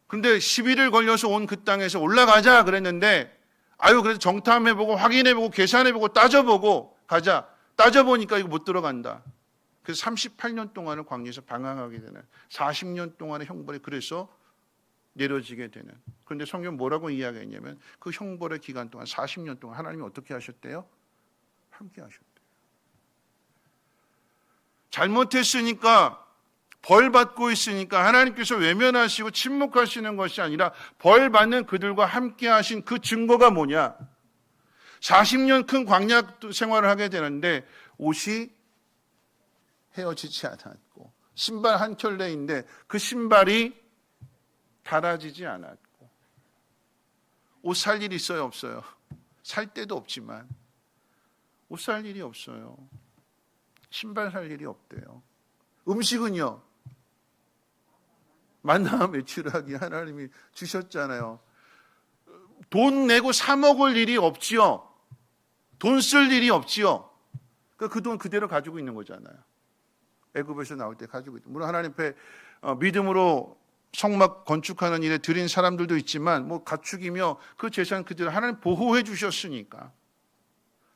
근데 11일 걸려서 온 그 땅에서 올라가자 그랬는데 그래서 정탐해보고 확인해보고 계산해보고 따져보고 가자. 따져보니까 이거 못 들어간다. 그래서 38년 동안을 광야에서 방황하게 되는 40년 동안의 형벌이 그래서 내려지게 되는. 그런데 성경 뭐라고 이야기했냐면 그 형벌의 기간 동안 40년 동안 하나님이 어떻게 하셨대요? 함께 하셨대요. 잘못했으니까 벌 받고 있으니까 하나님께서 외면하시고 침묵하시는 것이 아니라 벌 받는 그들과 함께 하신 그 증거가 뭐냐? 40년 큰 광야 생활을 하게 되는데 옷이 헤어지지 않았고 신발 한 켤레인데 그 신발이 닳아지지 않았고 옷 살 일 있어요? 없어요? 살 데도 없지만 옷 살 일이 없어요. 신발 살 일이 없대요. 음식은요? 만나 매출하기 하나님이 주셨잖아요. 돈 내고 사 먹을 일이 없지요. 돈 쓸 일이 없지요. 그 돈 그대로 가지고 있는 거잖아요. 애굽에서 나올 때 가지고 있다. 물론 하나님 앞에 믿음으로 성막 건축하는 일에 드린 사람들도 있지만 뭐 가축이며 그 재산 그대로 하나님 보호해 주셨으니까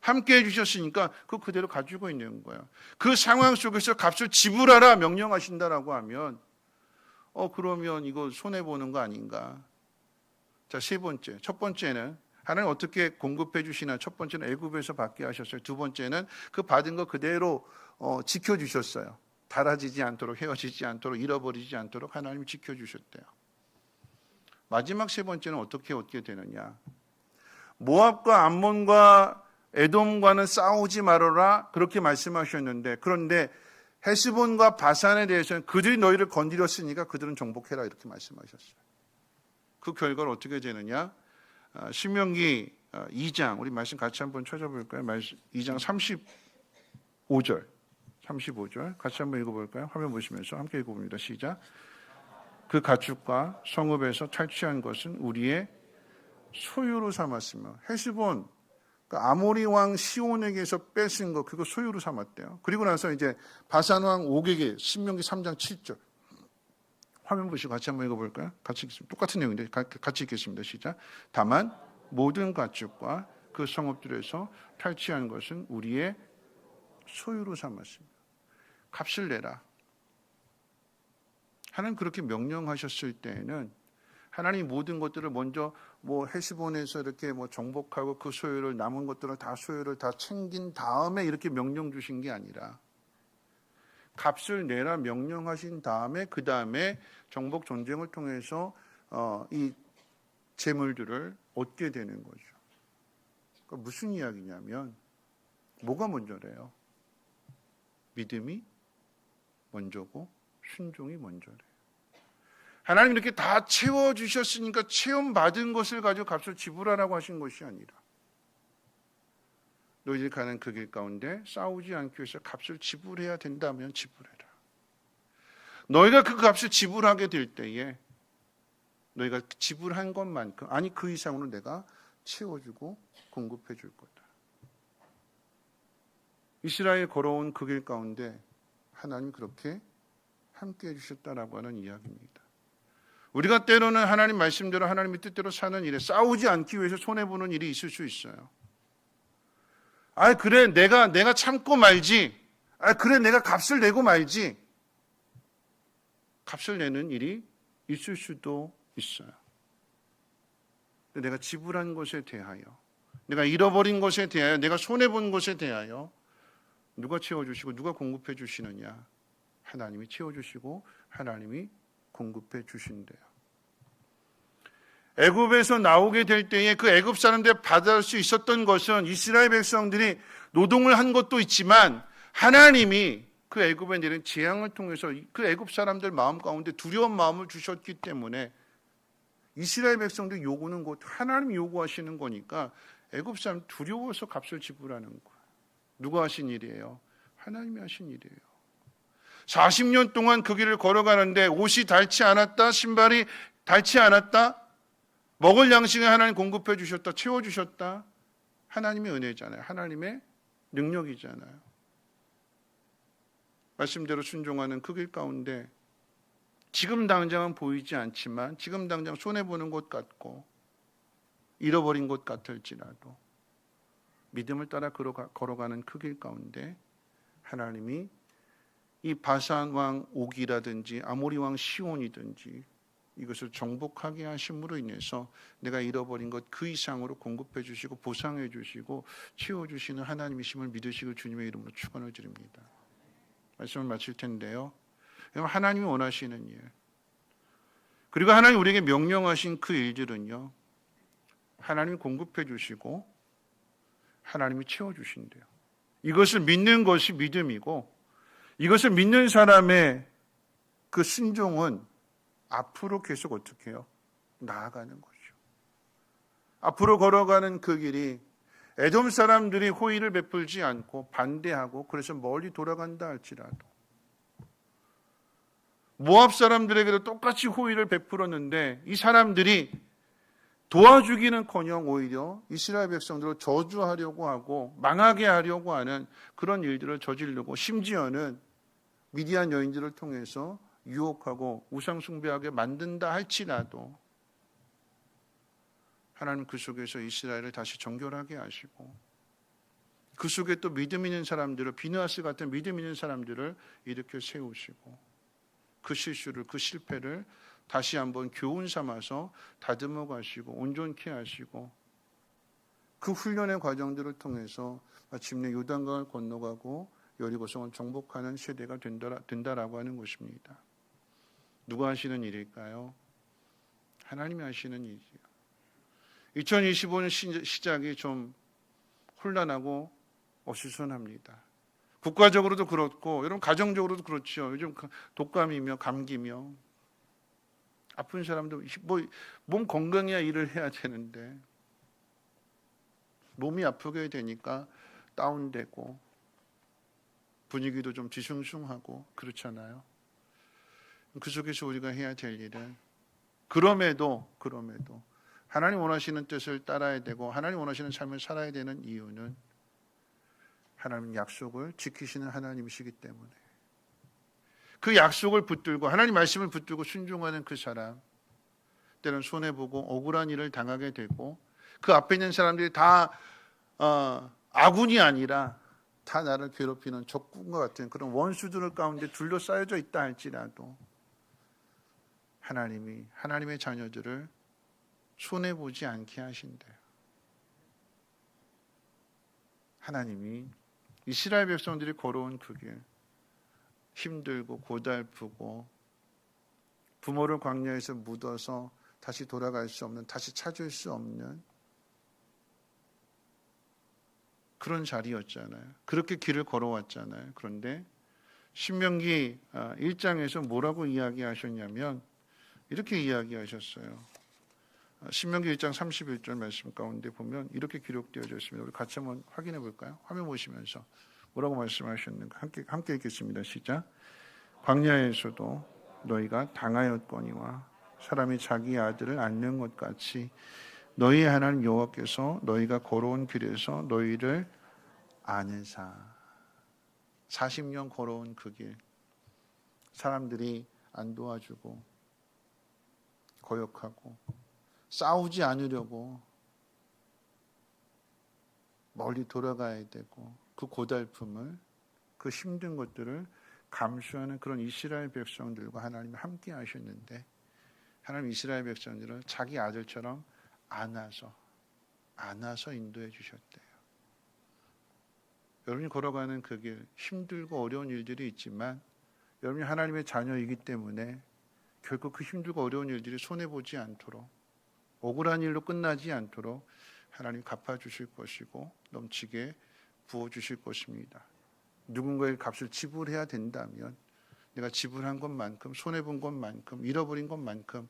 함께 해 주셨으니까 그 그대로 가지고 있는 거예요. 그 상황 속에서 값을 지불하라 명령하신다라고 하면 그러면 이거 손해 보는 거 아닌가? 자, 세 번째. 첫 번째는 하나님 어떻게 공급해 주시나? 첫 번째는 애굽에서 받게 하셨어요. 두 번째는 그 받은 거 그대로 지켜 주셨어요. 닳아지지 않도록, 헤어지지 않도록, 잃어버리지 않도록 하나님이 지켜 주셨대요. 마지막 세 번째는 어떻게 얻게 되느냐? 모압과 암몬과 에돔과는 싸우지 말아라 그렇게 말씀하셨는데 그런데 헤스본과 바산에 대해서는 그들이 너희를 건드렸으니까 그들은 정복해라 이렇게 말씀하셨어요. 그 결과는 어떻게 되느냐? 신명기 2장 우리 말씀 같이 한번 찾아볼까요? 2장 35절 같이 한번 읽어볼까요? 화면 보시면서 함께 읽어봅니다. 시작. 그 가축과 성읍에서 탈취한 것은 우리의 소유로 삼았으며 헤스본 아모리 왕 시온에게서 뺏은 거 그거 소유로 삼았대요. 그리고 나서 이제 바산 왕 옥에게 신명기 3장 7절 화면 보시고 같이 한번 읽어볼까요? 같이 읽습니다. 똑같은 내용인데 같이 읽겠습니다. 시작. 다만 모든 가축과 그 성읍들에서 탈취한 것은 우리의 소유로 삼았습니다. 값을 내라. 하나님 그렇게 명령하셨을 때에는 하나님 모든 것들을 먼저 헤스본에서 이렇게 정복하고 그 소유를 남은 것들을 다 소유를 다 챙긴 다음에 이렇게 명령 주신 게 아니라 값을 내라 명령하신 다음에 그 다음에 정복 전쟁을 통해서 이 재물들을 얻게 되는 거죠. 그러니까 무슨 이야기냐면 뭐가 먼저래요? 믿음이 먼저고 순종이 먼저래요. 하나님 이렇게 다 채워주셨으니까 체험받은 것을 가지고 값을 지불하라고 하신 것이 아니라 너희들이 가는 그 길 가운데 싸우지 않기 위해서 값을 지불해야 된다면 지불해라. 너희가 그 값을 지불하게 될 때에 너희가 지불한 것만큼 아니 그 이상으로 내가 채워주고 공급해 줄 거다. 이스라엘 걸어온 그 길 가운데 하나님 그렇게 함께 해주셨다라고 하는 이야기입니다. 우리가 때로는 하나님 말씀대로 하나님의 뜻대로 사는 일에 싸우지 않기 위해서 손해보는 일이 있을 수 있어요. 그래 내가 참고 말지. 그래 내가 값을 내고 말지. 값을 내는 일이 있을 수도 있어요. 내가 지불한 것에 대하여 내가 잃어버린 것에 대하여 내가 손해본 것에 대하여 누가 채워주시고 누가 공급해 주시느냐? 하나님이 채워주시고 하나님이 공급해 주신대요. 애굽에서 나오게 될 때에 그 애굽 사람들 받을 수 있었던 것은 이스라엘 백성들이 노동을 한 것도 있지만 하나님이 그 애굽에 내린 재앙을 통해서 그 애굽 사람들 마음 가운데 두려운 마음을 주셨기 때문에 이스라엘 백성들 요구는 곧 하나님이 요구하시는 거니까 애굽 사람 두려워서 값을 지불하는 거예요. 누가 하신 일이에요? 하나님이 하신 일이에요. 40년 동안 그 길을 걸어가는데 옷이 닳지 않았다, 신발이 닳지 않았다, 먹을 양식을 하나님 공급해 주셨다, 채워주셨다. 하나님의 은혜잖아요. 하나님의 능력이잖아요. 말씀대로 순종하는 그 길 가운데 지금 당장은 보이지 않지만 지금 당장 손해보는 것 같고 잃어버린 것 같을지라도 믿음을 따라 걸어가는 그 길 가운데 하나님이 이 바산 왕 옥이라든지 아모리 왕 시온이든지 이것을 정복하게 하심으로 인해서 내가 잃어버린 것 그 이상으로 공급해 주시고 보상해 주시고 채워주시는 하나님이심을 믿으시길 주님의 이름으로 축원을 드립니다. 말씀을 마칠 텐데요. 하나님이 원하시는 일. 그리고 하나님 우리에게 명령하신 그 일들은요, 하나님이 공급해 주시고 하나님이 채워 주신대요. 이것을 믿는 것이 믿음이고, 이것을 믿는 사람의 그 순종은 앞으로 계속 어떻게 해요? 나아가는 거죠. 앞으로 걸어가는 그 길이 에돔 사람들이 호의를 베풀지 않고 반대하고 그래서 멀리 돌아간다 할지라도, 모압 사람들에게도 똑같이 호의를 베풀었는데 이 사람들이 도와주기는커녕 오히려 이스라엘 백성들을 저주하려고 하고 망하게 하려고 하는 그런 일들을 저지르고, 심지어는 미디안 여인들을 통해서 유혹하고 우상 숭배하게 만든다 할지라도 하나님 그 속에서 이스라엘을 다시 정결하게 하시고, 그 속에 또 믿음 있는 사람들을, 비느하스 같은 믿음 있는 사람들을 일으켜 세우시고, 그 실수를, 그 실패를 다시 한번 교훈 삼아서 다듬어 가시고 온전케 하시고, 그 훈련의 과정들을 통해서 마침내 요단강을 건너가고 여리고성을 정복하는 세대가 된다라고 하는 것입니다. 누가 하시는 일일까요? 하나님이 하시는 일이에요. 2025년 시작이 좀 혼란하고 어수선합니다. 국가적으로도 그렇고 여러분 가정적으로도 그렇죠. 요즘 독감이며 감기며 아픈 사람도 몸 건강해야 일을 해야 되는데 몸이 아프게 되니까 다운되고 분위기도 좀 뒤숭숭하고 그렇잖아요. 그 속에서 우리가 해야 될 일은 그럼에도 하나님 원하시는 뜻을 따라야 되고 하나님 원하시는 삶을 살아야 되는 이유는 하나님 약속을 지키시는 하나님이시기 때문에, 그 약속을 붙들고 하나님 말씀을 붙들고 순종하는 그 사람, 때로는 손해보고 억울한 일을 당하게 되고 그 앞에 있는 사람들이 다 아군이 아니라 다 나를 괴롭히는 적군과 같은 그런 원수들 가운데 둘러싸여져 있다 할지라도 하나님이 하나님의 자녀들을 손해보지 않게 하신대요. 하나님이 이스라엘 백성들이 걸어온 그 길, 힘들고 고달프고 부모를 광야에서 묻어서 다시 돌아갈 수 없는, 다시 찾을 수 없는 그런 자리였잖아요. 그렇게 길을 걸어왔잖아요. 그런데 신명기 1장에서 뭐라고 이야기하셨냐면 이렇게 이야기하셨어요. 신명기 1장 31절 말씀 가운데 보면 이렇게 기록되어져 있습니다. 우리 같이 한번 확인해 볼까요? 화면 보시면서 뭐라고 말씀하셨는가 함께 읽겠습니다. 시작. 광야에서도 너희가 당하였거니와 사람이 자기 아들을 앗는 것 같이 너희의 하나님 여호와께서 너희가 걸어온 길에서 너희를 아내사. 40년 걸어온 그 길, 사람들이 안 도와주고 거역하고 싸우지 않으려고 멀리 돌아가야 되고 그 고달픔을, 그 힘든 것들을 감수하는 그런 이스라엘 백성들과 하나님이 함께 하셨는데, 하나님 이스라엘 백성들을 자기 아들처럼 안아서 인도해 주셨대요. 여러분이 걸어가는 그 길, 힘들고 어려운 일들이 있지만 여러분이 하나님의 자녀이기 때문에 결국 그 힘들고 어려운 일들이 손해보지 않도록, 억울한 일로 끝나지 않도록 하나님 갚아주실 것이고 넘치게 부어주실 것입니다. 누군가의 값을 지불해야 된다면 내가 지불한 것만큼, 손해본 것만큼, 잃어버린 것만큼,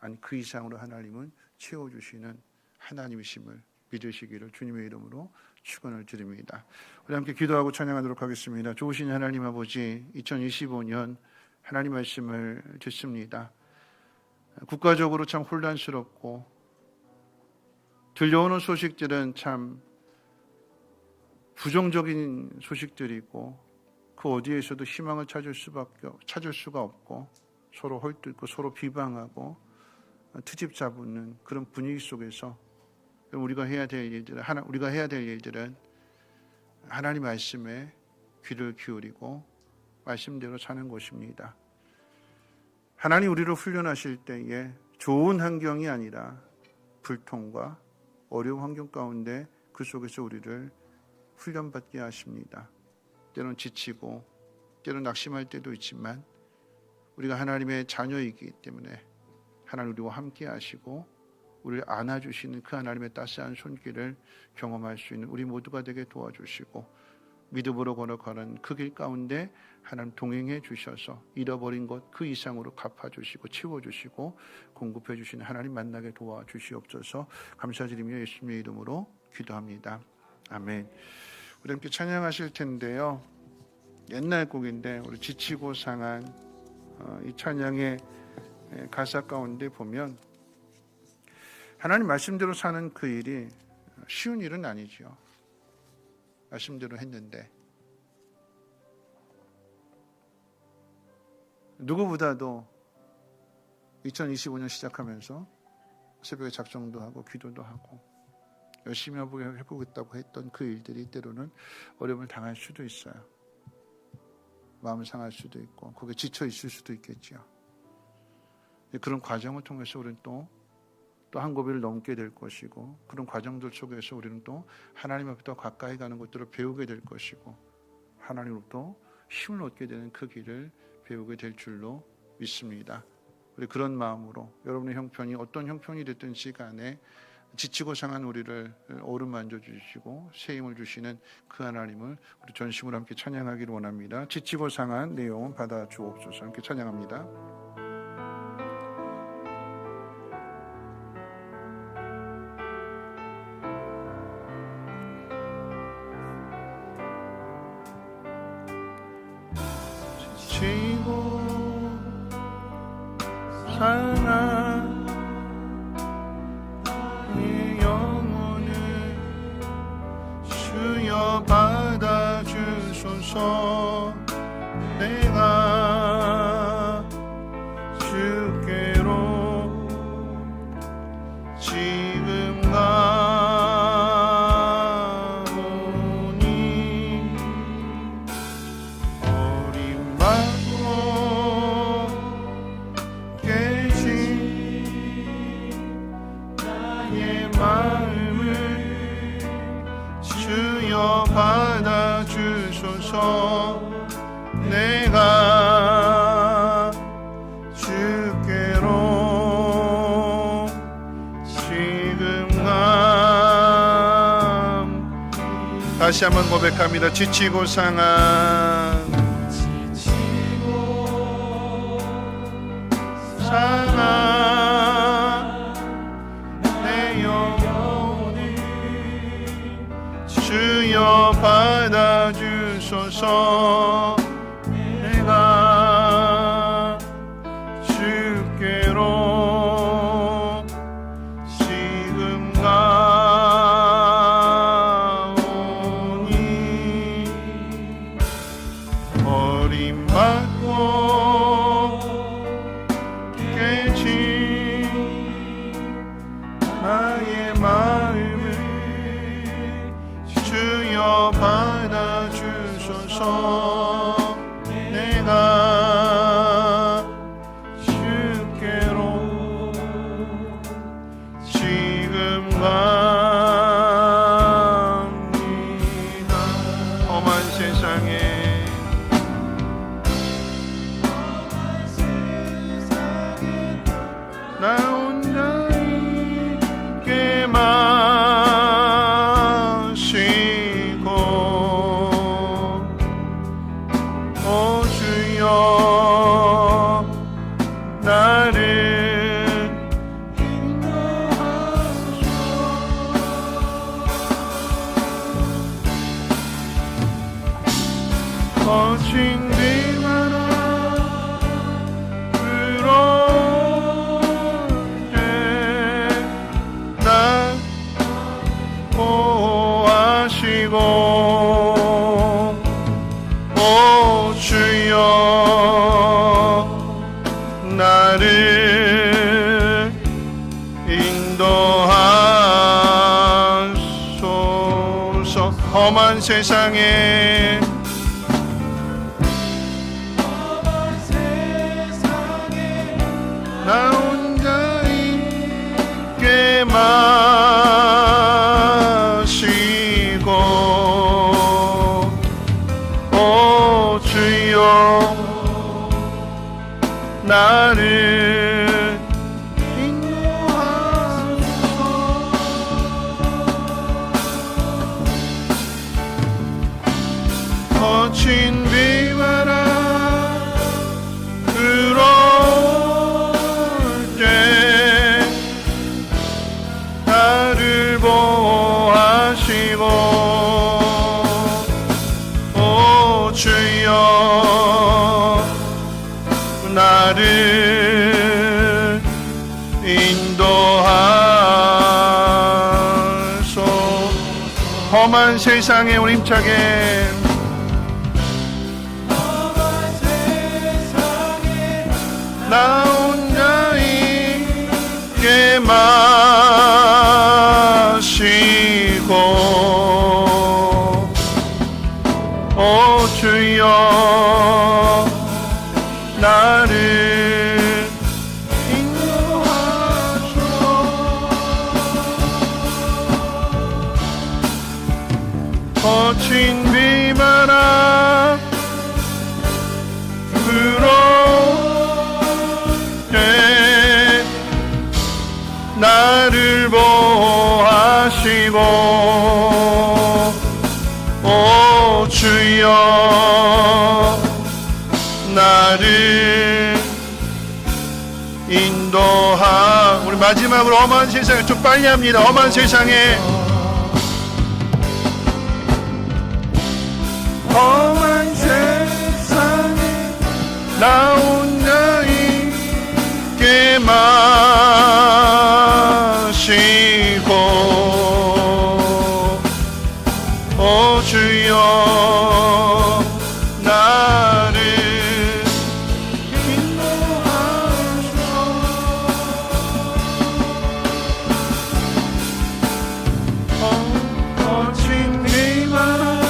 아니 그 이상으로 하나님은 채워주시는 하나님이심을 믿으시기를 주님의 이름으로 축원을 드립니다. 우리 함께 기도하고 찬양하도록 하겠습니다. 좋으신 하나님 아버지, 2025년 하나님 말씀을 듣습니다. 국가적으로 참 혼란스럽고 들려오는 소식들은 참 부정적인 소식들이고 그 어디에서도 희망을 찾을 수가 없고 서로 헐뜯고 서로 비방하고 트집 잡는 그런 분위기 속에서 우리가 해야 될 일들은 하나님 말씀에 귀를 기울이고 말씀대로 사는 것입니다. 하나님 우리를 훈련하실 때에 좋은 환경이 아니라 불통과 어려운 환경 가운데 그 속에서 우리를 훈련받게 하십니다. 때로는 지치고 때로는 낙심할 때도 있지만 우리가 하나님의 자녀이기 때문에 하나님 우리와 함께 하시고 우리를 안아주시는 그 하나님의 따스한 손길을 경험할 수 있는 우리 모두가 되게 도와주시고 믿음으로 걸어가는 그 길 가운데 하나님 동행해 주셔서 잃어버린 것 그 이상으로 갚아주시고 채워주시고 공급해 주시는 하나님 만나게 도와주시옵소서. 감사드리며 예수님의 이름으로 기도합니다. 아멘. 우리 함께 찬양하실 텐데요. 옛날 곡인데 우리 지치고 상한 이 찬양의 가사 가운데 보면 하나님 말씀대로 사는 그 일이 쉬운 일은 아니죠. 말씀대로 했는데 누구보다도 2025년 시작하면서 새벽에 작정도 하고 기도도 하고 열심히 해보겠다고 했던 그 일들이 때로는 어려움을 당할 수도 있어요. 마음을 상할 수도 있고 거기에 지쳐 있을 수도 있겠죠. 그런 과정을 통해서 우리는 또 한 고비를 넘게 될 것이고 그런 과정들 속에서 우리는 또 하나님 앞에 더 가까이 가는 것들을 배우게 될 것이고 하나님으로부터 힘을 얻게 되는 그 길을 배우게 될 줄로 믿습니다. 우리 그런 마음으로 여러분의 형편이 어떤 형편이 됐든지 간에 지치고 상한 우리를 어루만져 주시고 새 힘을 주시는 그 하나님을 우리 전심으로 함께 찬양하기를 원합니다. 지치고 상한 내 영혼 받아 주옵소서. 함께 찬양합니다. 지치고 상한 이 영혼을 주여 받아주소서. 내가 주께로 지금 가오니 어림받고 계신 나의 마음을 주여 받아주소서. 내가 주께로 지금 다시 한번 고백합니다. 지치고 상한 내 영혼을 주여 받아주소서. 내가 주께로 지금 가오니 버림받고 깨진 나의 마음을 주여 받아주소서. 내가 주께로 지금 갑니다. 험한 세상에 나 혼자 있게 마시고 오 주여 나를 인도하소서. 거친 비바람 불어올 때 날 보호하시고 오 주여 나를 인도하소서. 험한 세상에 나 혼자 있게 마시고 오 주여 나를 인도하소서. 거친 비바람 불어올 때 나를 보호하시고 오 주여 나를 인도하소. 험한 세상에 우리 힘차게 나 혼자 있게 마시고 오 주여 나를 인도하소. 거친 비바람 불어올 때 나를 보호하시고 오 주여 나를 인도하. 우리 마지막으로 험한 세상에 좀 빨리 합니다. 험한 세상에 험한 세상에 나 혼자 있게 마시고 오 주여 나를 거친 비바람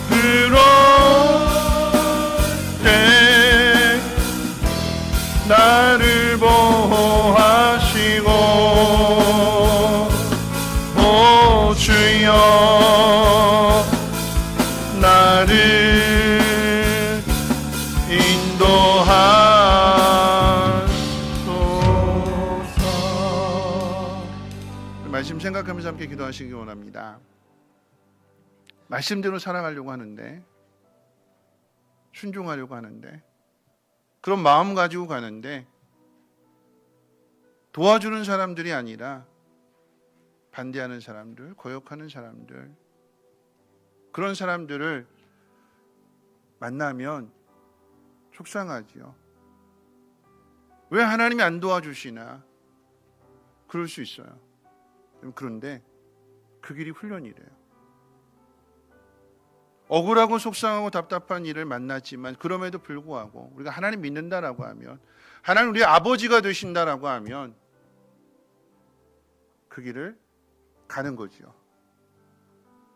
불어올 때 나를 보호하시고 오 주여 나를 인도하소서. 말씀 생각하면서 함께 기도하시기 원합니다. 말씀대로 살아가려고 하는데, 순종하려고 하는데, 그런 마음 가지고 가는데 도와주는 사람들이 아니라 반대하는 사람들, 거역하는 사람들, 그런 사람들을 만나면 속상하지요. 왜 하나님이 안 도와주시나? 그럴 수 있어요. 그런데 그 길이 훈련이래요. 억울하고 속상하고 답답한 일을 만났지만 그럼에도 불구하고 우리가 하나님 믿는다라고 하면, 하나님 우리의 아버지가 되신다라고 하면 그 길을 가는 거죠.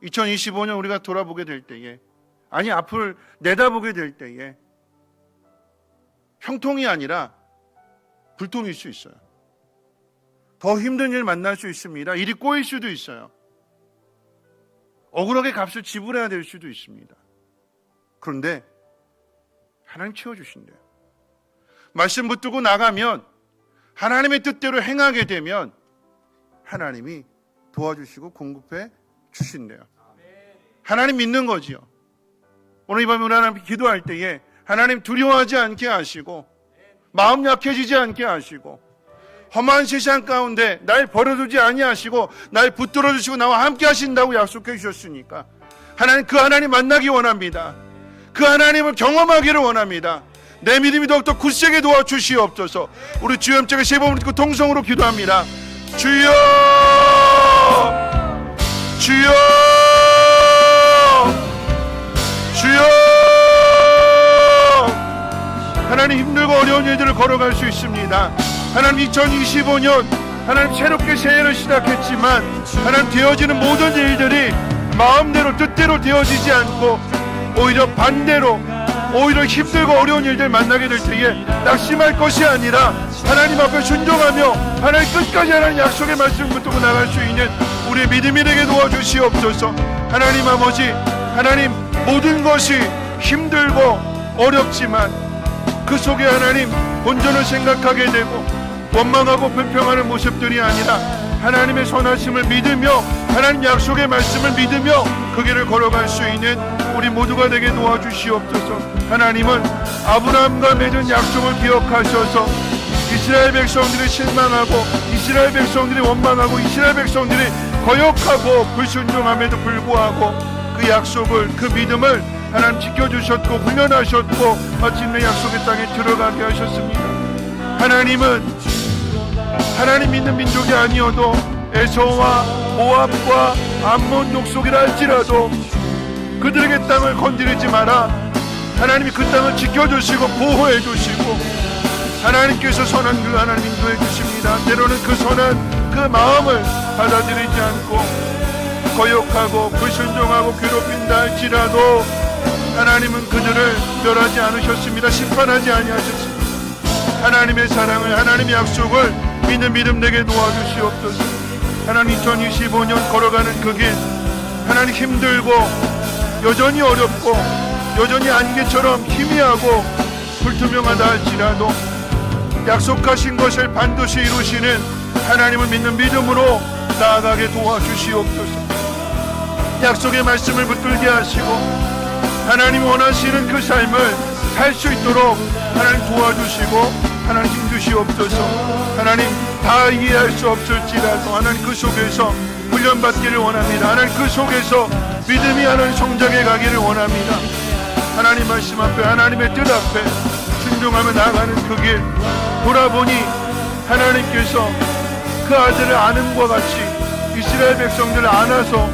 2025년 우리가 돌아보게 될 때에, 아니 앞을 내다보게 될 때에 형통이 아니라 불통일 수 있어요. 더 힘든 일 만날 수 있습니다. 일이 꼬일 수도 있어요. 억울하게 값을 지불해야 될 수도 있습니다. 그런데 하나님 채워주신대요. 말씀 붙들고 나가면, 하나님의 뜻대로 행하게 되면 하나님이 도와주시고 공급해 주신대요. 하나님 믿는 거지요. 오늘 이 밤에 우리 하나님 기도할 때에 하나님 두려워하지 않게 하시고, 마음 약해지지 않게 하시고, 험한 세상 가운데 날 버려두지 아니하시고 날 붙들어 주시고 나와 함께 하신다고 약속해 주셨으니까 하나님, 그 하나님 만나기 원합니다. 그 하나님을 경험하기를 원합니다. 내 믿음이 더욱더 굳세게 도와주시옵소서. 우리 주여 함께 세 번을 듣고 통성으로 기도합니다. 주여, 주여, 주여. 하나님, 힘들고 어려운 일들을 걸어갈 수 있습니다. 하나님, 2025년 하나님 새롭게 새해를 시작했지만 하나님 되어지는 모든 일들이 마음대로 뜻대로 되어지지 않고 오히려 반대로, 오히려 힘들고 어려운 일들 만나게 될 때에 낙심할 것이 아니라 하나님 앞에 순종하며 하나님 끝까지 하나님 약속의 말씀을 붙들고 나갈 수 있는 우리의 믿음이 되게 도와주시옵소서. 하나님 아버지, 하나님 모든 것이 힘들고 어렵지만 그 속에 하나님 본전을 생각하게 되고 원망하고 불평하는 모습들이 아니라 하나님의 선하심을 믿으며 하나님 약속의 말씀을 믿으며 그 길을 걸어갈 수 있는 우리 모두가 되게 도와주시옵소서. 하나님은 아브라함과 맺은 약속을 기억하셔서 이스라엘 백성들이 실망하고 이스라엘 백성들이 원망하고 이스라엘 백성들이 거역하고 불순종함에도 불구하고 그 약속을, 그 믿음을 하나님 지켜주셨고 훈련하셨고 마침내 약속의 땅에 들어가게 하셨습니다. 하나님은 하나님 믿는 민족이 아니어도 에서와 모압과 암몬 족속이라 할지라도 그들에게 땅을 건드리지 마라. 하나님이 그 땅을 지켜주시고 보호해주시고 하나님께서 선한 그 하나님 인도해 주십니다. 때로는 그 선한 그 마음을 받아들이지 않고 거역하고 불순종하고 괴롭힌다 할지라도 하나님은 그들을 멸하지 않으셨습니다. 심판하지 아니하셨습니다. 하나님의 사랑을, 하나님의 약속을 믿는 믿음 내게 도와주시옵소서. 하나님 2025년 걸어가는 그 길, 하나님 힘들고 여전히 어렵고 여전히 안개처럼 희미하고 불투명하다 할지라도 약속하신 것을 반드시 이루시는 하나님을 믿는 믿음으로 나아가게 도와주시옵소서. 약속의 말씀을 붙들게 하시고 하나님 원하시는 그 삶을 살 수 있도록 하나님 도와주시고 하나님 힘주시옵소서. 하나님 다 이해할 수 없을지라도 하나님 그 속에서 훈련받기를 원합니다. 하나님 그 속에서 믿음이 하나님 성장해 가기를 원합니다. 하나님 말씀 앞에 하나님의 뜻 앞에 순종하며 나아가는 그 길 돌아보니 하나님께서 그 아들을 안음과 같이 이스라엘 백성들을 안아서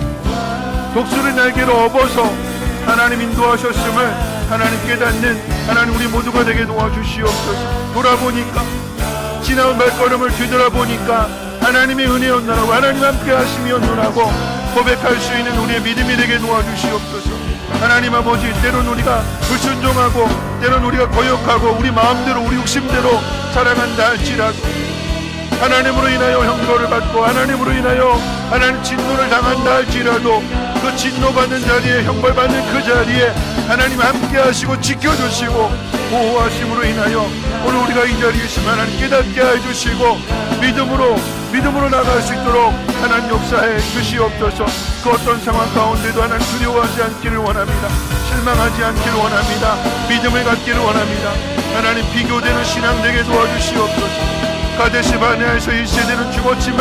독수리 날개로 업어서 하나님 인도하셨음을 하나님 깨닫는 하나님 우리 모두가 되게 도와주시옵소서. 돌아보니까 지나온 발걸음을 뒤돌아보니까 하나님의 은혜였노라고 하나님 함께 하심이었노라고 고백할 수 있는 우리의 믿음이 되게 도와주시옵소서. 하나님 아버지, 때론 우리가 불순종하고 때론 우리가 거역하고 우리 마음대로 우리 욕심대로 살아간다 할지라도 하나님으로 인하여 형벌을 받고 하나님으로 인하여 하나님 진노를 당한다 할지라도 그 진노받는 자리에 형벌받는 그 자리에 하나님 함께 하시고 지켜주시고 보호하심으로 인하여 오늘 우리가 이 자리에 있으면 하나님 깨닫게 해주시고 믿음으로 나갈 수 있도록 하나님 역사해 주시옵소서. 그 어떤 상황 가운데도 하나님 두려워하지 않기를 원합니다. 실망하지 않기를 원합니다. 믿음을 갖기를 원합니다. 하나님 비교되는 신앙 되게 도와주시옵소서. 가데시 바네아에서 1세대는 죽었지만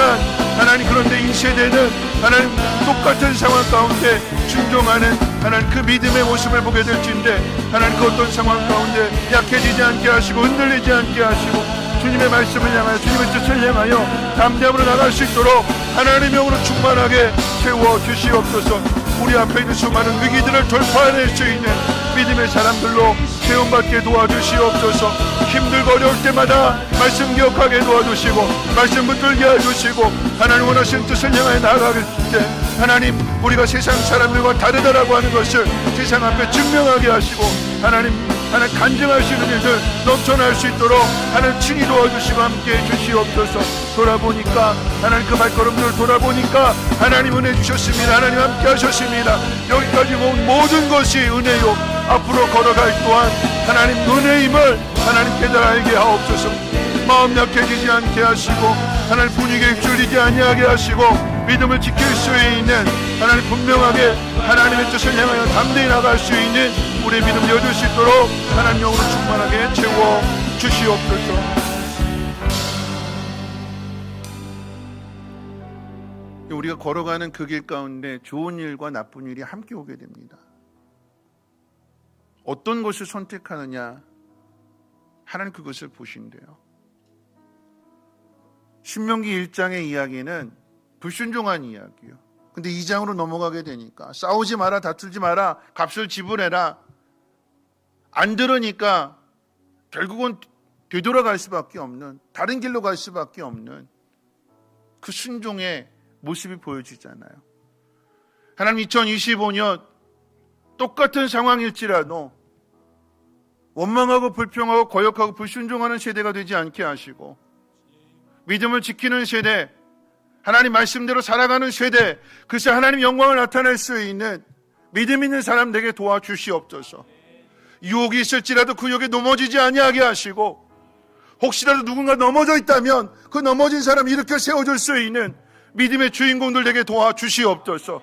하나님 그런데 2세대는 하나님 똑같은 상황 가운데 순종하는 하나님 그 믿음의 모습을 보게 될진데 하나님 그 어떤 상황 가운데 약해지지 않게 하시고 흔들리지 않게 하시고 주님의 말씀을 향하여 주님의 뜻을 향하여 담대함으로 나갈 수 있도록 하나님의 영으로 충만하게 채워주시옵소서. 우리 앞에 있는 수많은 위기들을 돌파해낼 수 있는 믿음의 사람들로 세움받게 도와주시옵소서. 힘들고 어려울 때마다 말씀 기억하게 도와주시고 말씀 붙들게 해주시고 하나님 원하시는 뜻을 향하여 나아갈 때 하나님 우리가 세상 사람들과 다르다라고 하는 것을 세상 앞에 증명하게 하시고 하나님 간증하시는 일들 넘쳐날 수 있도록 하나님 친히 도와주시고 함께 해주시옵소서. 돌아보니까 하나님 그 발걸음들을 돌아보니까 하나님 은혜 주셨습니다. 하나님 함께 하셨습니다. 여기까지 온 모든 것이 은혜요 앞으로 걸어갈 또한 하나님 은혜임을 하나님 깨달아 알게 하옵소서. 마음 약해지지 않게 하시고 하나님 분위기에 휩쓸리지 아니하게 하시고 믿음을 지킬 수 있는 하나님 분명하게 하나님의 뜻을 향하여 담대히 나갈 수 있는 우리의 믿음 여줄 수 있도록 하나님 영으로 충만하게 채워 주시옵소서. 우리가 걸어가는 그 길 가운데 좋은 일과 나쁜 일이 함께 오게 됩니다. 어떤 것을 선택하느냐 하나님 그것을 보신대요. 신명기 1장의 이야기는 불순종한 이야기예요. 근데 2장으로 넘어가게 되니까 싸우지 마라, 다투지 마라, 값을 지불해라. 안 들으니까 결국은 되돌아갈 수밖에 없는, 다른 길로 갈 수밖에 없는 그 순종의 모습이 보여지잖아요. 하나님 2025년 똑같은 상황일지라도 원망하고 불평하고 거역하고 불순종하는 세대가 되지 않게 하시고 믿음을 지키는 세대, 하나님 말씀대로 살아가는 세대, 그래서 하나님 영광을 나타낼 수 있는 믿음 있는 사람 되게 도와주시옵소서. 유혹이 있을지라도 그 유혹에 넘어지지 아니하게 하시고, 혹시라도 누군가 넘어져 있다면 그 넘어진 사람 일으켜 세워줄 수 있는 믿음의 주인공들 되게 도와주시옵소서.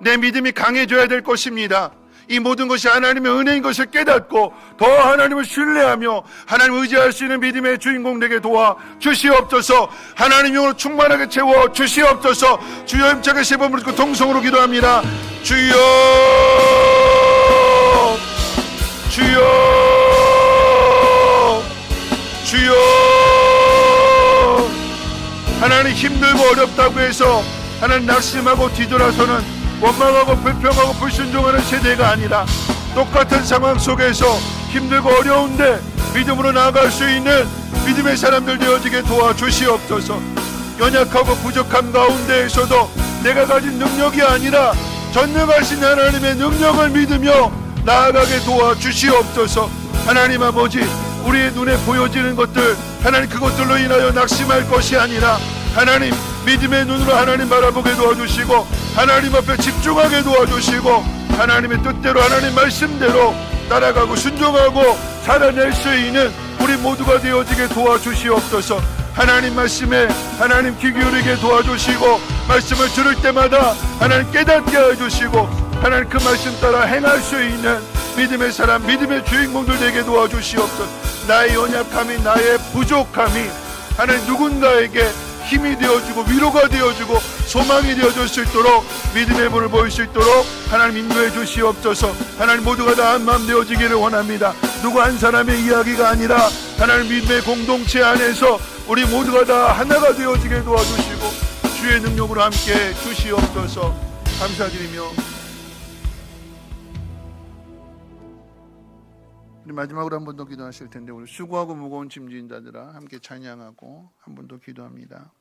내 믿음이 강해져야 될 것입니다. 이 모든 것이 하나님의 은혜인 것을 깨닫고 더 하나님을 신뢰하며 하나님을 의지할 수 있는 믿음의 주인공 되게 도와주시옵소서. 하나님 영으로 충만하게 채워주시옵소서. 주여 힘차게 세 번 부르고 동성으로 기도합니다. 주여, 주여, 주여. 하나님 힘들고 어렵다고 해서 하나님 낙심하고 뒤돌아서는 원망하고 불평하고 불순종하는 세대가 아니라 똑같은 상황 속에서 힘들고 어려운데 믿음으로 나아갈 수 있는 믿음의 사람들 되어지게 도와주시옵소서. 연약하고 부족한 가운데에서도 내가 가진 능력이 아니라 전능하신 하나님의 능력을 믿으며 나아가게 도와주시옵소서. 하나님 아버지, 우리의 눈에 보여지는 것들, 하나님 그것들로 인하여 낙심할 것이 아니라 하나님 믿음의 눈으로 하나님 바라보게 도와주시고 하나님 앞에 집중하게 도와주시고 하나님의 뜻대로 하나님 말씀대로 따라가고 순종하고 살아낼 수 있는 우리 모두가 되어지게 도와주시옵소서. 하나님 말씀에 하나님 귀 기울이게 도와주시고 말씀을 들을 때마다 하나님 깨닫게 해주시고 하나님 그 말씀 따라 행할 수 있는 믿음의 사람, 믿음의 주인공들 되게 도와주시옵소서. 나의 연약함이, 나의 부족함이 하나님 누군가에게 힘이 되어주고 위로가 되어주고 소망이 되어줄 수 있도록 믿음의 문을 보일 수 있도록 하나님 인도해 주시옵소서. 하나님 모두가 다 한마음 되어지기를 원합니다. 누구 한 사람의 이야기가 아니라 하나님 믿음의 공동체 안에서 우리 모두가 다 하나가 되어지게 도와주시고 주의 능력으로 함께 주시옵소서. 감사드리며 우리 마지막으로 한 번 더 기도하실 텐데, 우리 수고하고 무거운 짐진 자들아 함께 찬양하고 한 번 더 기도합니다.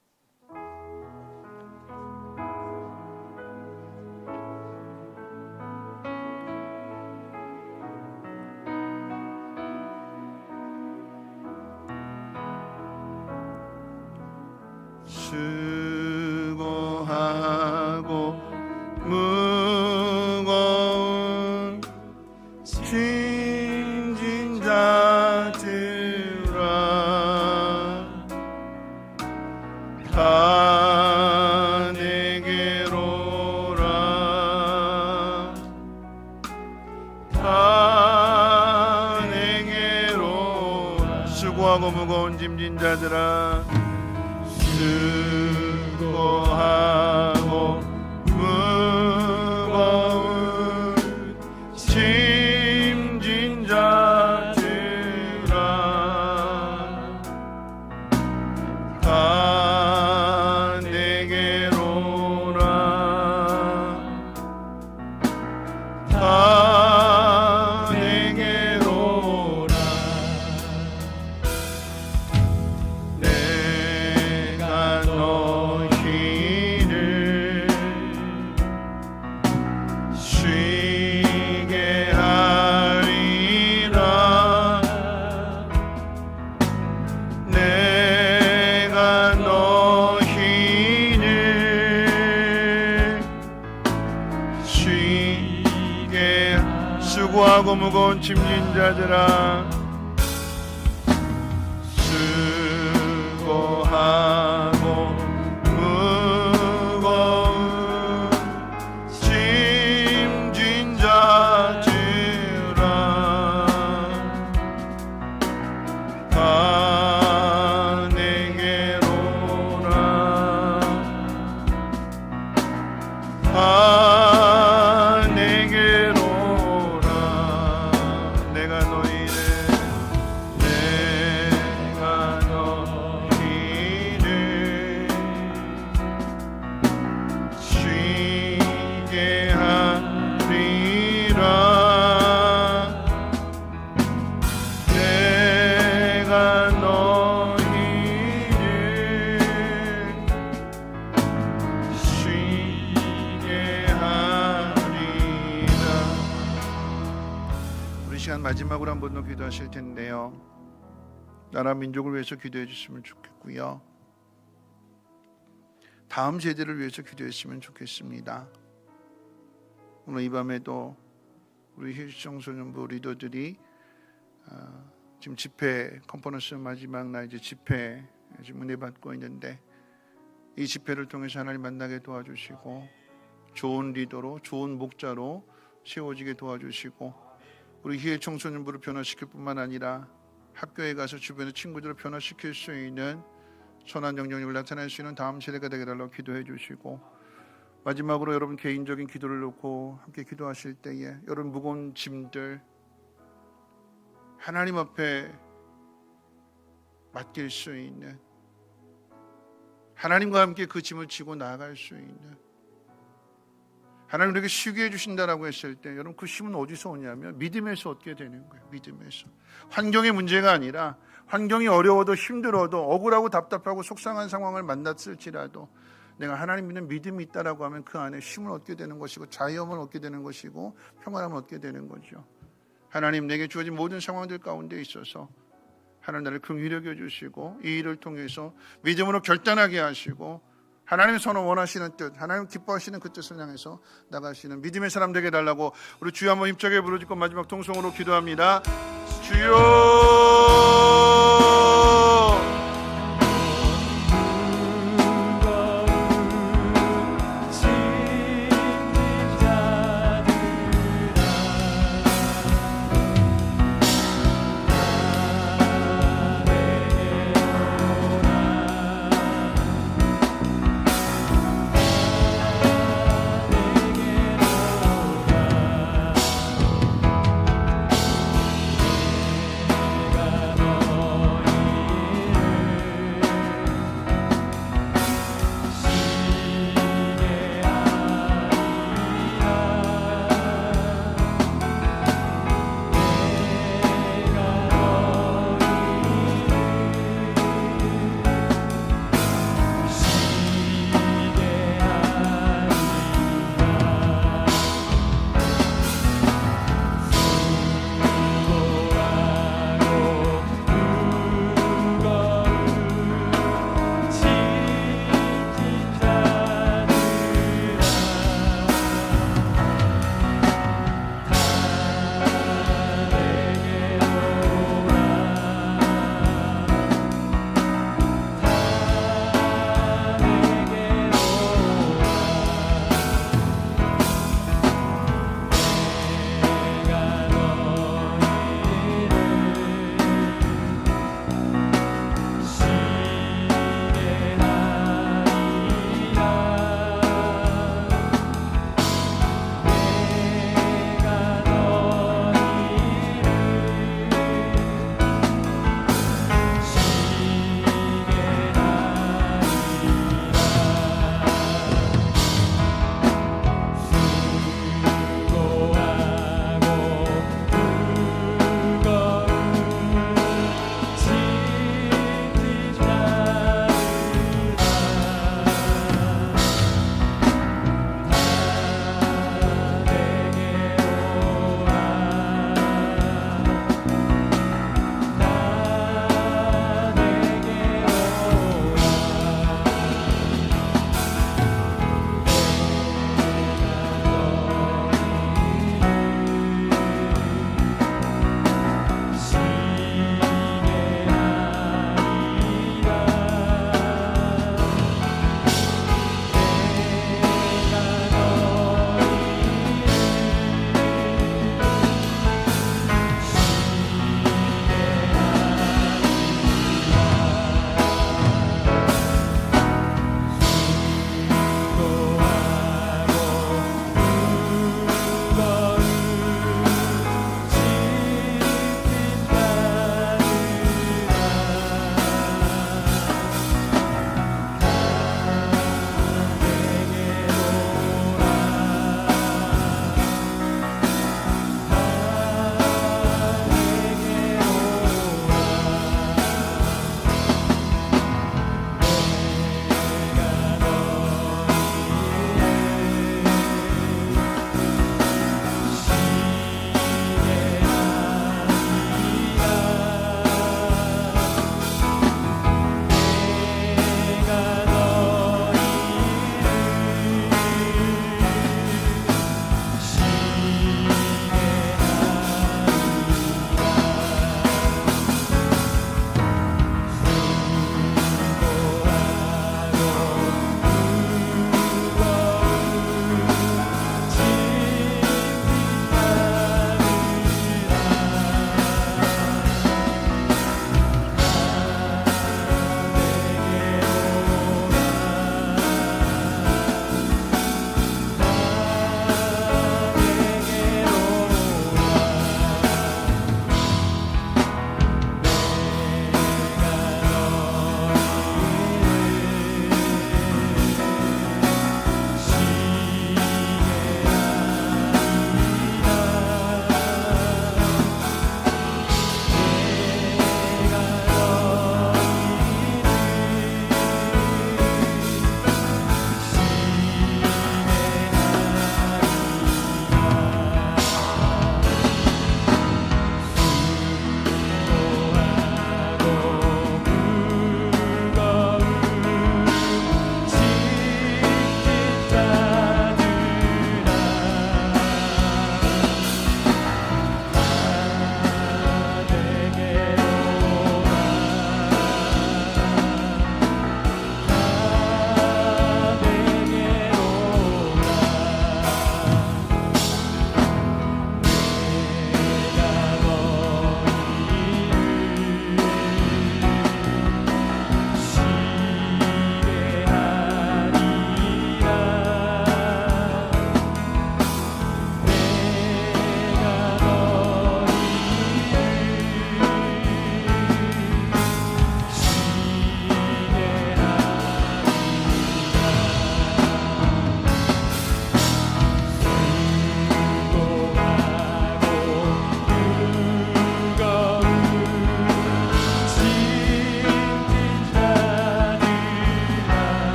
수고하고 무거운 짐진 자들아 다 내게로 오라. 다 내게로 오라. 수고하고 무거운 짐진 자들아 수고하고 무거운 짐진 자들아 다 내게로 오라. 다 내게로 오라. 내가 너희를 쉬게 하리라. 내가 너희를 쉬게 수고하고 무거운 짐진 자들아 수고하고 무거운 짐진 자들아 다 내게로 오라. 다 내게로 오라. 내가 너희를 쉬게 하리라. 내가 너희를 쉬게 하리라. 우리 시간 마지막으로 한 번 더 기도하실 텐데요, 나라 민족을 위해서 기도해 주시면 좋겠고요, 다음 세대를 위해서 기도했으면 좋겠습니다. 오늘 이 밤에도 우리 힐청소년부 리더들이 지금 집회 컨퍼런스 마지막 날 이제 집회 지금 은혜 받고 있는데 이 집회를 통해서 하나님 만나게 도와주시고 좋은 리더로 좋은 목자로 세워지게 도와주시고 우리 희애 청소년부를 변화시킬 뿐만 아니라 학교에 가서 주변의 친구들을 변화시킬 수 있는 선한 영향력을 나타낼 수 있는 다음 세대가 되게 달라고 기도해 주시고 마지막으로 여러분 개인적인 기도를 놓고 함께 기도하실 때에 여러분 무거운 짐들 하나님 앞에 맡길 수 있는 하나님과 함께 그 짐을 지고 나아갈 수 있는 하나님 우리에게 쉬게 해주신다라고 했을 때 여러분 그 힘은 어디서 오냐면 믿음에서 얻게 되는 거예요. 믿음에서. 환경의 문제가 아니라 환경이 어려워도 힘들어도 억울하고 답답하고 속상한 상황을 만났을지라도 내가 하나님 믿는 믿음이 있다라고 하면 그 안에 힘을 얻게 되는 것이고 자유함을 얻게 되는 것이고 평안함을 얻게 되는 거죠. 하나님 내게 주어진 모든 상황들 가운데 있어서 하나님 나를 긍휼히 여겨주시고 이 일을 통해서 믿음으로 결단하게 하시고 하나님 선을 원하시는 뜻 하나님 기뻐하시는 그 뜻을 향해서 나가시는 믿음의 사람 되게 해달라고 우리 주여 한번 힘차게 부르짖고 마지막 통성으로 기도합니다. 주여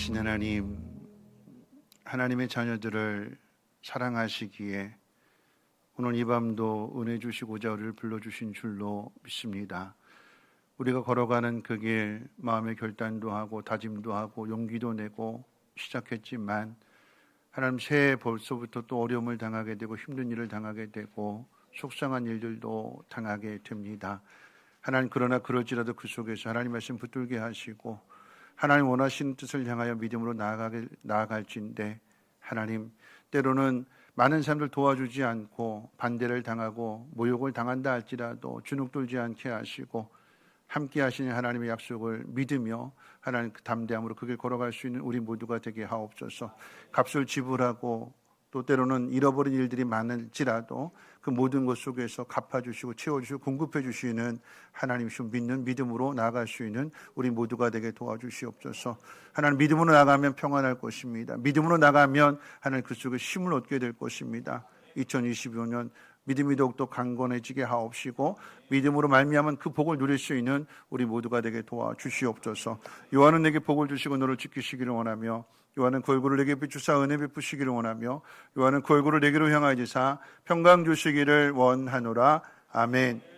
거룩하신 하나님, 하나님의 자녀들을 사랑하시기에 오늘 이 밤도 은혜 주시고자 우리를 불러주신 줄로 믿습니다. 우리가 걸어가는 그 길 마음의 결단도 하고 다짐도 하고 용기도 내고 시작했지만 하나님 새해 벌써부터 또 어려움을 당하게 되고 힘든 일을 당하게 되고 속상한 일들도 당하게 됩니다. 하나님, 그러나 그럴지라도 그 속에서 하나님 말씀 붙들게 하시고 하나님 원하시는 뜻을 향하여 믿음으로 나아갈진데, 하나님 때로는 많은 사람들 도와주지 않고 반대를 당하고 모욕을 당한다 할지라도 주눅들지 않게 하시고 함께 하시는 하나님의 약속을 믿으며 하나님 그 담대함으로 그 길 걸어갈 수 있는 우리 모두가 되게 하옵소서. 값을 지불하고 또 때로는 잃어버린 일들이 많을지라도 그 모든 것 속에서 갚아주시고 채워주시고 공급해주시는 하나님이신 믿는 믿음으로 나아갈 수 있는 우리 모두가 되게 도와주시옵소서. 하나님, 믿음으로 나가면 평안할 것입니다. 믿음으로 나가면 하나님 그 속에 힘을 얻게 될 것입니다. 2025년 믿음이 더욱더 강건해지게 하옵시고 믿음으로 말미암은 그 복을 누릴 수 있는 우리 모두가 되게 도와주시옵소서. 요한은 내게 복을 주시고 너를 지키시기를 원하며 요한은 그 얼굴을 내게 비추사 은혜 베푸시기를 원하며 요한은 그 얼굴을 내게로 향하여지사 평강 주시기를 원하노라. 아멘.